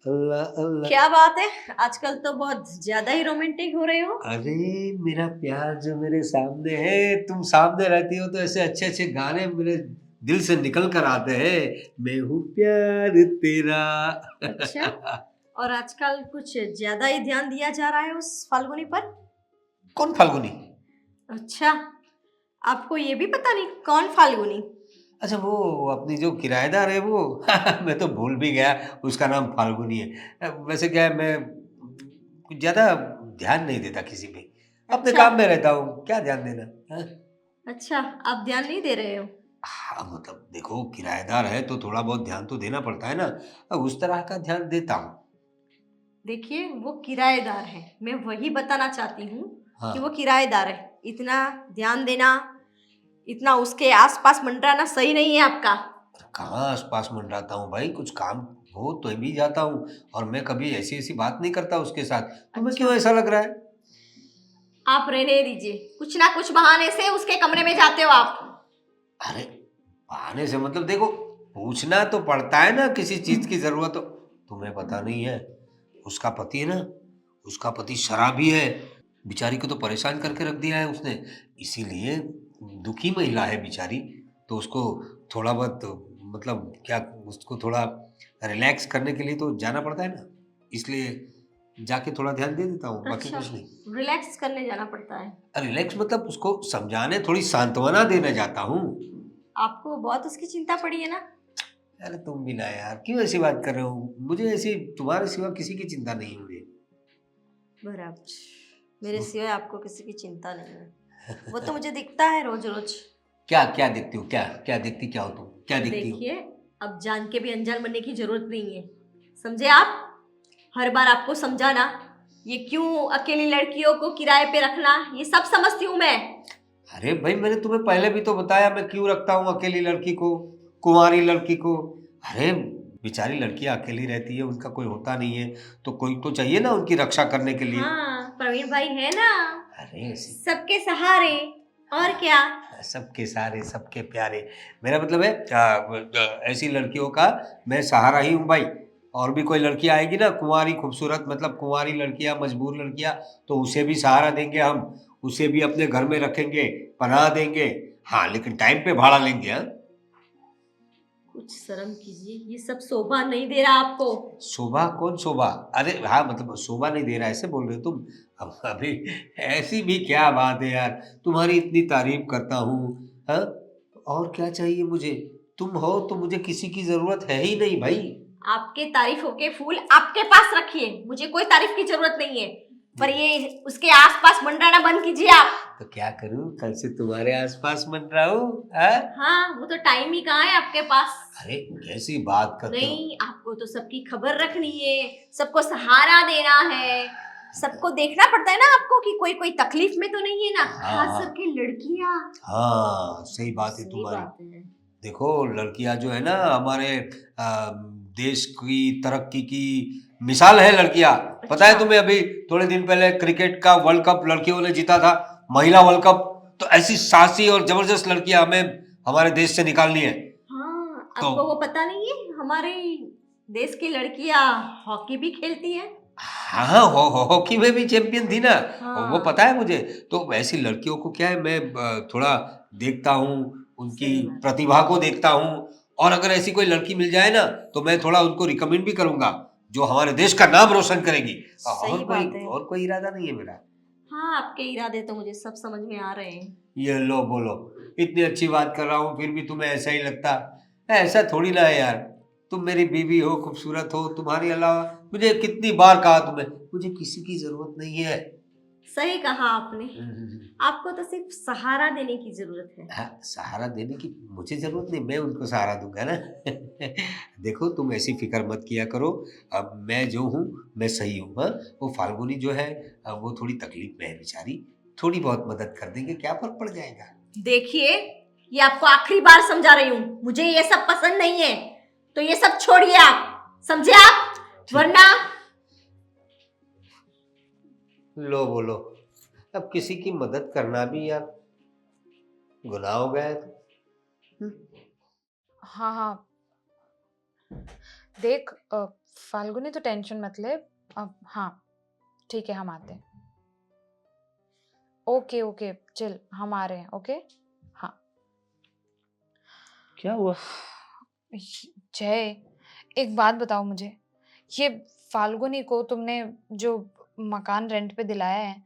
अल्लाह अल्लाह। क्या बात है, आजकल तो बहुत ज्यादा ही रोमांटिक हो रहे हो। अरे मेरा प्यार जो मेरे सामने है, तुम सामने रहती हो तो ऐसे अच्छे अच्छे गाने मेरे दिल से निकल कर आते हैं। मैं हूँ प्यार तेरा। अच्छा, और आजकल कुछ ज्यादा ही ध्यान दिया जा रहा है उस फाल्गुनी पर। कौन फाल्गुनी? अच्छा, आपको ये भी पता नहीं कौन फाल्गुनी? अच्छा वो अपनी जो किराएदार है वो। मैं तो भूल भी गया उसका नाम फाल्गुनी है। वैसे क्या है मैं कुछ ज़्यादा ध्यान नहीं देता किसी पे, अपने अच्छा। काम में रहता हूँ, क्या ध्यान देना? हाँ? अच्छा, आप ध्यान नहीं दे रहे हो। हाँ, मतलब देखो किराएदार है तो थोड़ा बहुत ध्यान तो देना पड़ता है ना, उस तरह का ध्यान देता हूँ। देखिए, वो किराएदार है, मैं वही बताना चाहती हूँ कि वो हाँ, किराएदार है। इतना ध्यान देना, इतना उसके आसपास मंडराना सही नहीं है आपका। कहाँ आस-पास मंडराता हूँ भाई, कुछ काम हो तो भी जाता हूँ और मैं कभी ऐसी ऐसी बात नहीं करता उसके साथ। तुम्हें अच्छा। क्यों ऐसा लग रहा है? आप रहने दीजिए, कुछ ना कुछ बहाने से उसके कमरे में जाते हो आप। अरे बहाने से मतलब देखो, पूछना तो पड़ता है ना किसी चीज की जरूरत हो। तुम्हें पता नहीं है, उसका पति है ना, उसका पति शराबी है। बेचारी को तो परेशान करके रख दिया है उसने। इसीलिए दुखी महिला है बेचारी, तो उसको थोड़ा बहुत मतलब क्या, उसको थोड़ा रिलैक्स करने के लिए तो जाना पड़ता है ना, इसलिए जाके थोड़ा ध्यान दे देता हूँ, बाकी अच्छा, कुछ नहीं। रिलैक्स करने जाना पड़ता है। रिलैक्स मतलब उसको समझाने, थोड़ी सांत्वना देने जाता हूँ। आपको बहुत उसकी चिंता पड़ी है ना। अरे तुम भी ना यार, क्यों ऐसी बात कर रहे हो? मुझे ऐसी तुम्हारे सिवा किसी की चिंता नहीं है मुझे। बराबर, मेरे सिवाय आपको किसी की चिंता नहीं है। वो तो मुझे दिखता है रोज रोज। क्या क्या देखती हो? क्या क्या देखती, क्या हो तुम? क्या देखती हो? देखिए, अब जान के भी अनजान बनने की जरूरत नहीं है, समझे आप। हर बार आपको समझाना, ये क्यों अकेली लड़कियों को किराए पे रखना, ये सब समझती हूँ मैं। अरे भाई, मैंने तुम्हें पहले भी तो बताया मैं क्यों रखता हूँ अकेली लड़की को, कुंवारी लड़की को। अरे बेचारी लड़कियां अकेली रहती है, उनका कोई होता नहीं है, तो कोई तो चाहिए ना उनकी रक्षा करने के लिए। हाँ, प्रवीण भाई है ना, अरे ऐसी सबके सहारे, और क्या। सबके सारे सबके प्यारे, मेरा मतलब है ऐसी लड़कियों का मैं सहारा ही हूँ भाई। और भी कोई लड़की आएगी ना कुंवारी खूबसूरत, मतलब कुंवारी लड़कियां, मजबूर लड़कियां, तो उसे भी सहारा देंगे हम, उसे भी अपने घर में रखेंगे, पनाह देंगे। हाँ लेकिन टाइम पे भाड़ा लेंगे। हाँ, कुछ शर्म कीजिए, ये सब शोभा नहीं दे रहा आपको। शोभा? कौन शोभा? अरे हाँ मतलब शोभा नहीं दे रहा, ऐसे बोल रहे हो तुम? अब अभी ऐसी भी क्या बात है यार, तुम्हारी इतनी तारीफ करता हूँ। हाँ, और क्या चाहिए मुझे? तुम हो तो मुझे किसी की जरूरत है ही नहीं भाई। आपके तारीफों के फूल आपके पास रखिए, मुझे कोई तारीफ की जरूरत नहीं है। पर ये उसके आसपास मंडराना बंद कीजिए आप। तो क्या करूं, कल से तुम्हारे आसपास मन रहा हूँ? हाँ? हाँ, वो तो टाइम ही कहाँ है आपके पास। अरे कैसी बात करते हो? नहीं, आपको तो सबकी खबर रखनी है, सबको सहारा देना है, सबको देखना पड़ता है ना आपको कि कोई कोई तकलीफ में तो नहीं है ना, हाँ खास हाँ करके लड़कियां। हाँ, सही बात है सही तुम्हारी। बात है। देखो लड़कियां जो है ना हमारे देश की तरक्की की मिसाल है लड़कियां। पता है अच्छा। तुम्हें, अभी थोड़े दिन पहले क्रिकेट का वर्ल्ड कप लड़कियों ने जीता था, महिला वर्ल्ड कप। तो ऐसी साहसी और जबरदस्त लड़कियां हमें हमारे देश से निकालनी है। हाँ, तो आपको वो पता नहीं है, हमारे देश की लड़कियां हॉकी भी खेलती हैं। हाँ हाँ, हॉकी में भी चैंपियन थी ना, वो हाँ, पता है मुझे। तो ऐसी लड़कियों को क्या है, मैं थोड़ा देखता हूँ, उनकी सही बात। प्रतिभा को देखता हूँ। और अगर ऐसी कोई लड़की मिल जाए ना, तो मैं थोड़ा उनको रिकमेंड भी करूंगा, जो हमारे देश का नाम रोशन करेगी। सही बात है। और कोई इरादा नहीं है मेरा। हाँ, आपके इरादे तो मुझे सब समझ में आ रहे हैं। ये लो बोलो, इतनी अच्छी बात कर रहा हूँ फिर भी तुम्हें ऐसा ही लगता? ऐसा थोड़ी ना है यार। तुम मेरी बीवी हो, खूबसूरत हो, तुम्हारे अलावा मुझे कितनी बार कहा तुम्हें, मुझे किसी की जरूरत नहीं है। सही कहा आपने, हम्म। आपको तो सिर्फ सहारा देने की जरूरत है। हाँ, सहारा देने की मुझे जरूरत नहीं, मैं उनको सहारा दूंगा ना। देखो तुम ऐसी फिक्र मत किया करो, अब मैं जो हूँ मैं सही हूँ। हाँ, वो फाल्गुनी जो है वो थोड़ी तकलीफ में है बेचारी, थोड़ी बहुत मदद कर देंगे, क्या फर्क पड़ जाएगा। देखिए, ये आपको आखिरी बार समझा रही हूँ, मुझे ये सब पसंद नहीं है, तो ये सब छोड़िए आप, समझे आप, ठीक। वरना। लो बोलो, अब किसी की मदद करना भी यार गुनाह हो गया है तो। हाँ हाँ, देख फाल्गुनी तो टेंशन मत ले। अब हाँ ठीक है, हम आते हैं। ओके ओके, चल हम आ रहे हैं। ओके हाँ। क्या हुआ? जय, एक बात बताओ मुझे, ये फाल्गुनी को तुमने जो मकान रेंट पे दिलाया है,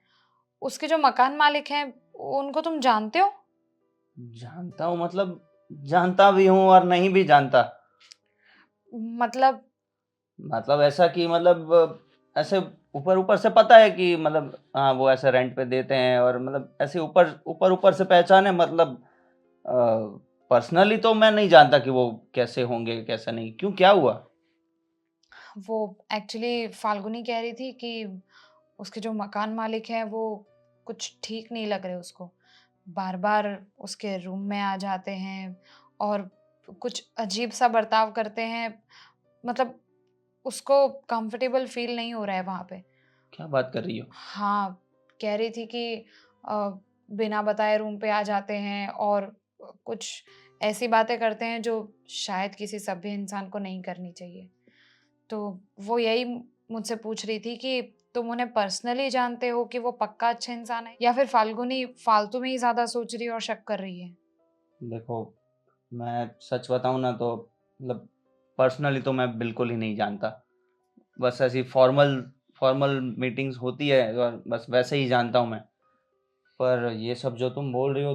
उसके जो मकान मालिक हैं उनको तुम जानते हो? जानता हूँ मतलब, जानता भी हूँ और नहीं भी जानता। मतलब मतलब ऐसा कि मतलब ऐसे ऊपर ऊपर से पता है कि मतलब हाँ वो ऐसे रेंट पे देते हैं, और मतलब ऐसे ऊपर ऊपर ऊपर से पहचान है। मतलब पर्सनली तो मैं नहीं जानता कि वो कैसे होंगे कैसे नहीं। क्यों, क्या हुआ? वो एक्चुअली फाल्गुनी कह रही थी कि उसके जो मकान मालिक हैं वो कुछ ठीक नहीं लग रहे उसको, बार बार उसके रूम में आ जाते हैं और कुछ अजीब सा बर्ताव करते हैं। मतलब उसको कंफर्टेबल फील नहीं हो रहा है वहाँ पे। क्या बात कर रही हो? हाँ, कह रही थी कि बिना बताए रूम पे आ जाते हैं और कुछ ऐसी बातें करते हैं जो शायद किसी सभ्य इंसान को नहीं करनी चाहिए। तो वो यही मुझसे पूछ रही थी कि तुम उन्हें पर्सनली जानते हो कि वो पक्का अच्छे इंसान है, या फिर फाल्गुनी फालतू में ही ज़्यादा सोच रही है और शक कर रही है? देखो, मैं सच बताऊँ ना तो मतलब पर्सनली तो मैं बिल्कुल ही नहीं जानता। बस ऐसी फॉर्मल फॉर्मल मीटिंग्स होती है और बस वैसे ही जानता हूँ मैं। पर ये सब जो तुम बोल रही हो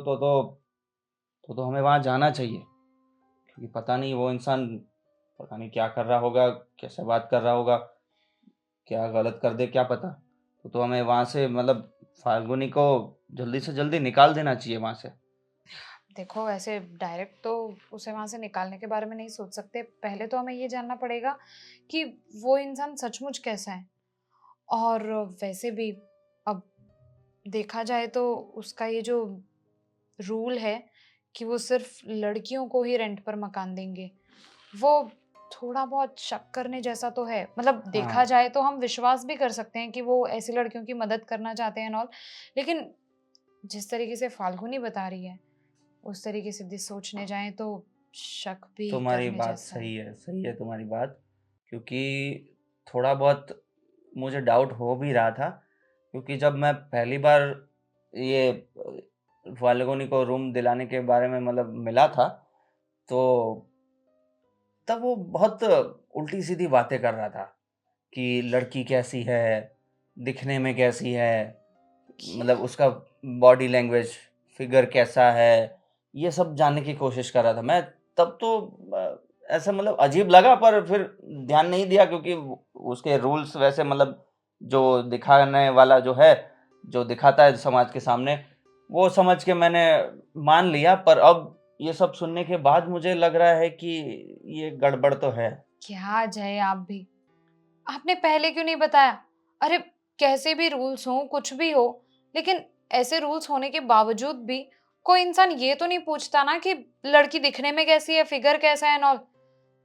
तो हमें वहाँ जाना चाहिए। क्योंकि पता नहीं वो इंसान पता नहीं क्या कर रहा होगा, कैसे बात कर रहा होगा, क्या गलत कर दे क्या पता। तो हमें वहाँ से मतलब फाल्गुनी को जल्दी से जल्दी निकाल देना चाहिए वहाँ से। देखो, ऐसे डायरेक्ट तो उसे वहाँ से निकालने के बारे में नहीं सोच सकते। पहले तो हमें ये जानना पड़ेगा कि वो इंसान सचमुच कैसा है। और वैसे भी अब देखा जाए तो उसका ये जो रूल है कि वो सिर्फ लड़कियों को ही रेंट पर मकान देंगे, वो थोड़ा बहुत शक करने जैसा तो है। मतलब देखा हाँ, जाए तो हम विश्वास भी कर सकते हैं कि वो ऐसी लड़कियों की मदद करना चाहते हैं एंड ऑल, लेकिन जिस तरीके से फाल्गुनी बता रही है, उस तरीके से यदि सोचने जाएं तो शक भी तुम्हारी करने बात जैसा है। सही है तुम्हारी बात। क्योंकि थोड़ा बहुत मुझे डाउट हो भी रहा था। क्योंकि जब मैं पहली बार ये फाल्गुनी को रूम दिलाने के बारे में मतलब मिला था, तो तब वो बहुत उल्टी-सीधी बातें कर रहा था कि लड़की कैसी है, दिखने में कैसी है, मतलब उसका बॉडी लैंग्वेज, फिगर कैसा है, ये सब जानने की कोशिश कर रहा था। मैं तब तो ऐसा मतलब अजीब लगा पर फिर ध्यान नहीं दिया क्योंकि उसके रूल्स वैसे मतलब जो दिखाने वाला जो है, जो दिखाता है समाज के सामने, वो समझ के मैंने मान लिया। पर अब ये सब सुनने के बाद मुझे लग रहा है कि ये गड़बड़ तो है। क्या जय, आप भी आपने पहले क्यों नहीं बताया? अरे, कैसे भी रूल्स हो, कुछ भी हो, लेकिन ऐसे रूल्स होने के बावजूद भी कोई इंसान ये तो नहीं पूछता ना कि लड़की दिखने में कैसी है, फिगर कैसा है एंड ऑल।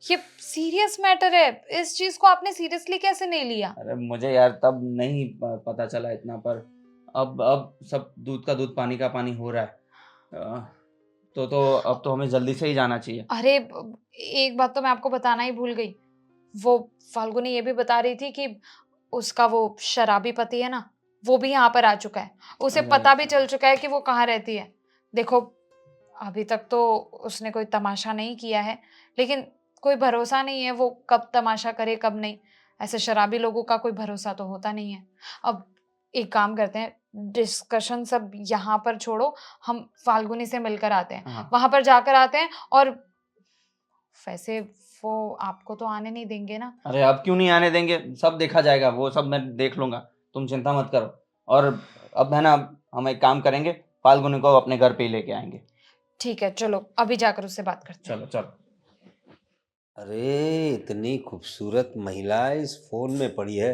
ये सीरियस मैटर है। इस चीज को आपने सीरियसली कैसे नहीं लिया? अरे मुझे यार तब नहीं पता चला इतना, पर अब सब दूध का दूध पानी का पानी हो रहा है। अ, तो अब तो हमें जल्दी से ही जाना चाहिए। अरे, एक बात तो मैं आपको बताना ही भूल गई। वो फाल्गुनी ये भी बता रही थी कि उसका वो शराबी पति है ना, वो भी यहाँ पर आ चुका है। उसे अरे पता भी चल चुका है कि वो कहाँ रहती है। देखो, अभी तक तो उसने कोई तमाशा नहीं किया है, लेकिन कोई भरोसा नहीं है वो कब तमाशा करे कब नहीं। ऐसे शराबी लोगों का कोई भरोसा तो होता नहीं है। अब एक काम करते हैं, डिस्कशन सब यहाँ पर छोड़ो, हम फाल्गुनी से मिलकर आते हैं, हाँ। वहां पर जाकर आते हैं। और वैसे वो आपको तो आने नहीं देंगे ना? अरे अब क्यों नहीं आने देंगे? सब देखा जाएगा, वो सब मैं देख लूँगा, तुम चिंता मत करो। और अब है ना, हम एक काम करेंगे, फाल्गुनी को अपने घर पे ही लेके आएँगे। ठीक है, चलो अभी जाकर उससे बात करते हैं। चलो, चलो। अरे इतनी खूबसूरत महिला इस फोन में पड़ी है,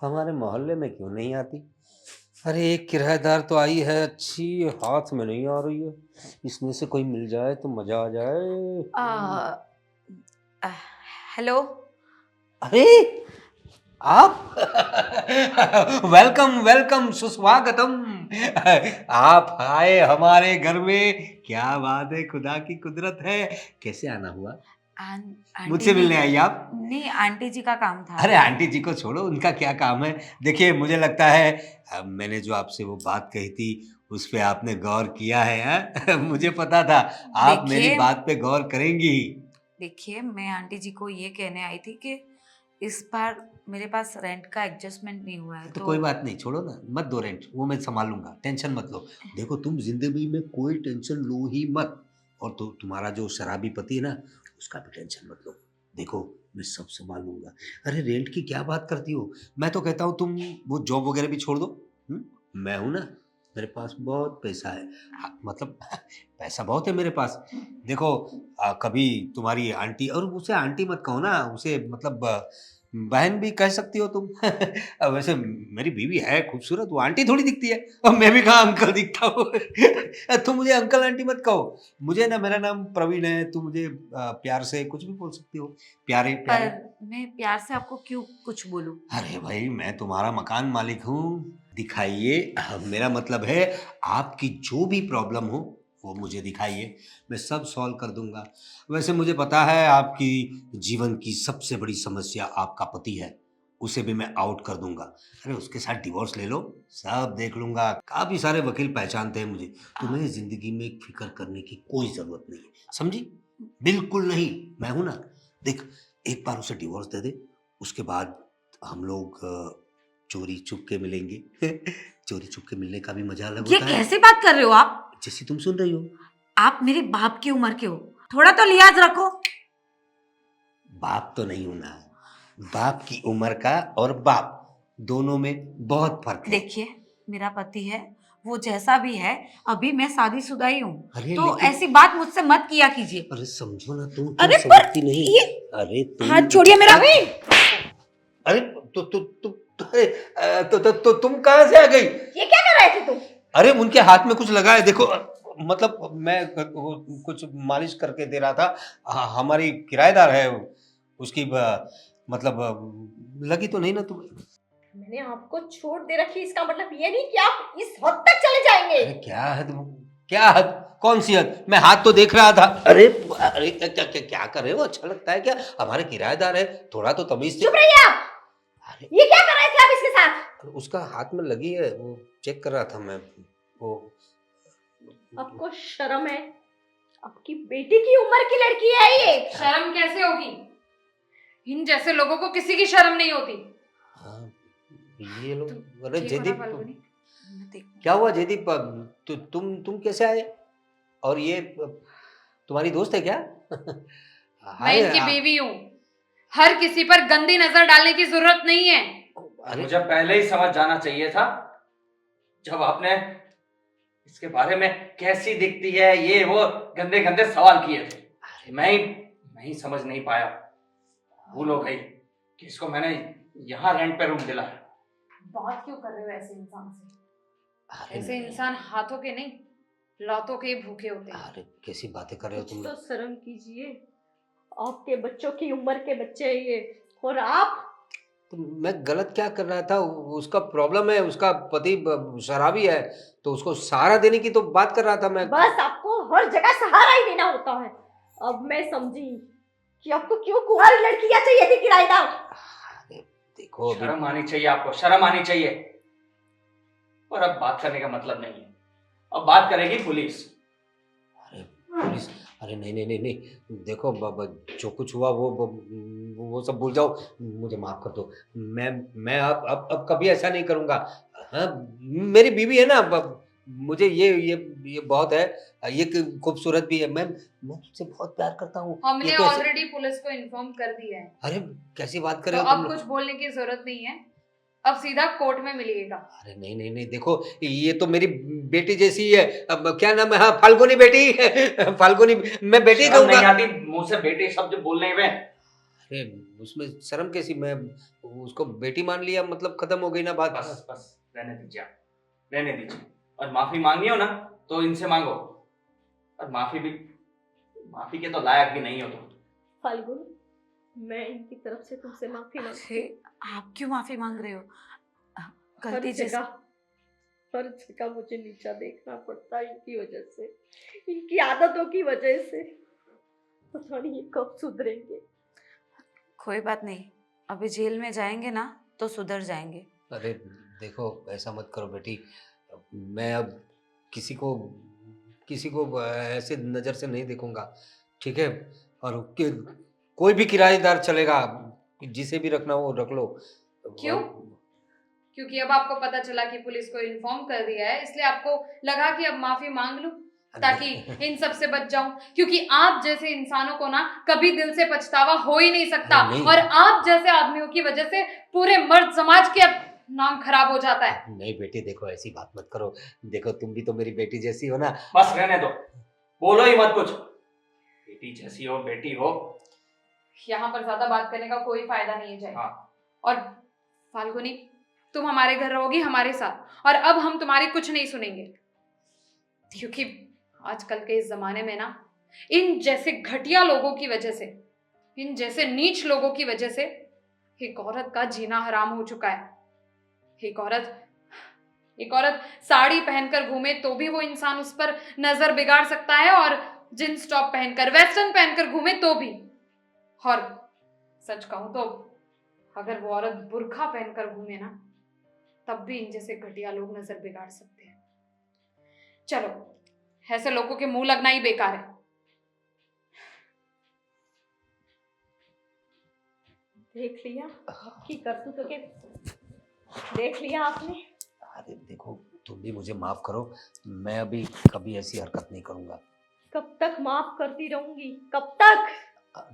हमारे मोहल्ले में क्यों नहीं आती? अरे एक किराएदार तो आई है अच्छी, हाथ में नहीं आ रही है। इसमें से कोई मिल जाए तो मजा आ जाए। आ, हेलो। अरे आप वेलकम वेलकम सुस्वागतम। आप आए हमारे घर में, क्या बात है, खुदा की कुदरत है। कैसे आना हुआ? आंटी मुझसे ने, मिलने आई आप? नहीं आंटी जी का काम था। अरे आंटी जी को छोड़ो, उनका क्या काम है। देखिए मुझे लगता है मैंने जो आपसे वो बात कही थी उस पे आपने गौर किया है, हाँ? मुझे पता था आप मेरी देखिए, बात पे गौर करेंगी। देखिए मैं आंटी जी को ये कहने आई थी कि इस बार मेरे पास रेंट का एडजस्टमेंट नहीं हुआ है, तो तो कोई बात नहीं, छोड़ो ना, मत दो रेंट, वो मैं संभाल लूंगा, टेंशन मत लो। देखो तुम जिंदगी में कोई टेंशन लो ही मत। और तो तुम्हारा जो शराबी पति है ना, उसका भी टेंशन मत लो। देखो मैं सब संभाल लूंगा। अरे रेंट की क्या बात करती हो? मैं तो कहता हूँ तुम वो जॉब वगैरह भी छोड़ दो। मैं हूं ना, मेरे पास बहुत पैसा है। हाँ, मतलब पैसा बहुत है मेरे पास। देखो कभी तुम्हारी आंटी, और उसे आंटी मत कहो ना, उसे मतलब बहन भी कह सकती हो तुम। अब वैसे मेरी बीवी है खूबसूरत, वो आंटी थोड़ी दिखती है, और मैं भी कहाँ अंकल दिखता हूँ। तुम मुझे अंकल आंटी मत कहो, मुझे ना, मेरा नाम प्रवीण है, तुम मुझे प्यार से कुछ भी बोल सकती हो, प्यारे प्यारे। पर मैं प्यार से आपको क्यों कुछ बोलूं? अरे भाई, मैं तुम्हारा मकान मालिक हूँ, दिखाइए। मेरा मतलब है, आपकी जो भी प्रॉब्लम हो वो मुझे दिखाइए, मैं सब सॉल्व कर दूंगा। वैसे मुझे पता है आपकी जीवन की सबसे बड़ी समस्या आपका पति है, उसे भी मैं आउट कर दूंगा। अरे उसके साथ डिवोर्स ले लो, सब देख लूंगा, काफी सारे वकील पहचानते हैं मुझे। तुम्हें जिंदगी में फिक्र करने की कोई जरूरत नहीं है, समझी? बिल्कुल नहीं, मैं हूं ना। देख, एक बार उसे डिवोर्स दे दे, उसके बाद हम लोग चोरी छुप के मिलेंगे। चोरी छुप के मिलने का भी मजा अलग ये होता है, कैसे बात कर रहे हो आप? जैसी तुम सुन रही हो। आप मेरे बाप की उम्र के हो, थोड़ा तो लिहाज रखो। बाप तो नहीं हूं ना, बाप की उम्र का और बाप दोनों में बहुत फर्क है। देखिए, मेरा पति है, वो जैसा भी है, अभी मैं शादीशुदा ही हूँ, अरे तो लेकिन, ऐसी बात मुझसे मत किया कीजिए। अरे समझो ना, तुम अरे पर समझती नहीं। ये अरे तुम, हाथ छोड़िए मेरा। अरे अरे, तो तुम कहाँ से आ गई? ये क्या कर रहे थे तुम? अरे उनके हाथ में कुछ लगा है, देखो, मतलब मैं कुछ मालिश करके दे रहा था। हमारी किराएदार है वो, उसकी मतलब लगी तो नहीं ना तुम्हें? मैंने आपको छूट दे रखी, इसका मतलब ये नहीं कि आप इस हद तक चले जाएंगे। अरे क्या हद, क्या हद, कौन सी हद? मैं हाथ तो देख रहा था। अरे अरे, क्या क्या क्या, क्या कर रहे हो? अच्छा लगता है क्या? हमारे किराएदार है, थोड़ा तो तमीज से। चुप रहिए आप। अरे ये क्या कर रहे थे आप इसके साथ? उसका हाथ में लगी है, वो चेक कर रहा था मैं, वो। आपको शर्म है? आपकी बेटी की उम्र की लड़की है ये। शर्म कैसे होगी? इन जैसे लोगों को किसी की शर्म नहीं होती। हाँ, ये लोग। अरे ठीक हो ना जयदीप, फाल्गुनी? क्या हुआ जयदीप? तुम कैसे आए? और ये तुम्हारी दोस्त है क्या? मैं हाय, इनकी बीवी हूँ। हर किसी पर गंदी नजर डालने की जरूरत नहीं है। अरे मुझे पहले ही समझ जाना चाहिए था, जब आपने इसके बारे में कैसी दिखती है, ये वो गंदे गंदे सवाल किए थे। मैं ही समझ नहीं पाया। भूल हो गई कि इसको मैंने यहाँ रेंट पे रूम दिलाया। बात क्यों कर रहे हो ऐसे इंसान से? अरे ऐसे इंसान हाथों के नहीं, लातों के ही भूखे होते हैं। अरे कैसी बातें कर रहे हो कुछ तुम तो लोग? शर्म कीजिए, आपके बच्चों की उम्र के बच्चे हैं ये, और आप। तो मैं गलत क्या कर रहा था? उसका प्रॉब्लम है, उसका पति शराबी है, तो उसको सहारा देने की तो बात कर रहा था मैं। बस आपको हर जगह सहारा ही देना होता है। अब मैं समझी कि आपको क्यों कुंवारी लड़कियां चाहिए थी किराएदार। अरे देखो, अभी शर्म आनी चाहिए आपको, शर्म आनी चाहिए। और अब बात करने का मतलब नहीं है, अब बात करेगी पुलिस। अरे पुलिस? अरे नहीं नहीं नहीं नहीं, देखो जो कुछ हुआ वो सब भूल जाओ, मुझे माफ कर दो। मैं अब कभी ऐसा नहीं करूंगा। हाँ, मेरी बीवी है ना, मुझे ये बहुत है, ये खूबसूरत भी है, मैं तुझसे बहुत प्यार करता हूँ। ये हमने तो ऐसे, ऑलरेडी पुलिस को इन्फॉर्म कर दिया है, अरे कैसी बात कर तो रहे हो तुम अब लोग? कुछ बोलने की जरूरत नहीं है। अब सीधा कोर्ट में मिलिएगा। अरे नहीं नहीं नहीं, देखो, ये तो मेरी बेटी जैसी है। अब क्या नाम है? हाँ, फाल्गुनी बेटी। फाल्गुनी, मैं बेटी शर्म कहूंगा। नहीं आती मुंह से बेटे शब्द बोलने में? अरे उसमें शर्म कैसी? मैं उसको बेटी मान लिया, मतलब खत्म हो गई ना बात। बस बस, रहने दीजिए आप, रहने दीजिए। और माफी मांगनी हो ना तो इनसे मांगो, और माफी के तो लायक भी नहीं हो तुम। फाल्गुन, मैं इनकी तरफ से तुमसे माफी मांगती हूँ। आप क्यों माफी मांग रहे हो? हर गलती जैसे जगह मुझे नीचा देखना पड़ता है इनकी वजह से, इनकी आदतों की वजह से। पता नहीं ये कब सुधरेंगे। कोई बात नहीं, अभी जेल में जाएंगे ना तो सुधर जाएंगे। अरे देखो, ऐसा मत करो बेटी, मैं अब किसी को ऐसे नज़र से नहीं देखूंगा, ठीक है? और कोई भी किराएदार चलेगा, जिसे भी रखना हो रख लो। क्यों? क्योंकि अब आपको पता चला कि पुलिस को इन्फॉर्म कर दिया है, इसलिए आपको लगा कि अब माफी मांग लूं ताकि इन सब से बच जाऊं। क्योंकि आप जैसे इंसानों को ना कभी दिल से पछतावा हो ही नहीं सकता, नहीं। और आप जैसे आदमियों की वजह से पूरे मर्द समाज के नाम खराब हो जाता है। नहीं बेटी, देखो ऐसी बात मत करो, देखो तुम भी तो मेरी बेटी जैसी हो ना। बस रहने दो, बोलो ही मत कुछ। बेटी जैसी हो, बेटी हो, यहाँ पर ज्यादा बात करने का कोई फायदा नहीं है जय। हाँ। और फाल्गुनी, तुम हमारे घर रहोगी हमारे साथ, और अब हम तुम्हारी कुछ नहीं सुनेंगे, क्योंकि आजकल के इस जमाने में ना इन जैसे घटिया लोगों की वजह से, इन जैसे नीच लोगों की वजह से एक औरत का जीना हराम हो चुका है। एक औरत साड़ी पहनकर घूमे तो भी वो इंसान उस पर नजर बिगाड़ सकता है, और जींस टॉप पहनकर, वेस्टर्न पहनकर घूमे तो भी। और सच कहूं तो अगर वो औरत बुर्खा पहनकर घूमे ना, तब भी इन जैसे घटिया लोग नजर बिगाड़ सकते हैं। चलो, ऐसे लोगों के मुंह लगना ही बेकार है। देख लिया आपकी करतूतों के, देख लिया आपने। अरे देखो, तुम भी मुझे माफ करो, मैं अभी कभी ऐसी हरकत नहीं करूंगा। कब तक माफ करती रहूंगी, कब तक?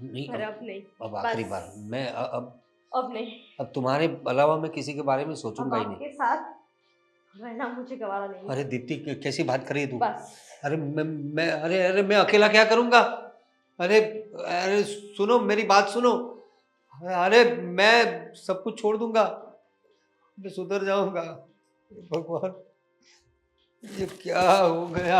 नहीं, पर अब नहीं, अब आखिरी बस। बार। मैं अब नहीं। अब तुम्हारे अलावा मैं किसी के बारे में अब सोचूंगा ही नहीं। आपके साथ रहना मुझे गवारा नहीं है। अरे दीप्ति, कैसी बात करी तू? बस। अरे अरे मैं अकेला क्या करूंगा? अरे अरे सुनो, मेरी बात सुनो। अरे मैं सब कुछ छोड़ दूंगा, मैं सुधर जाऊंगा। भगवान, ये क्या हो गया?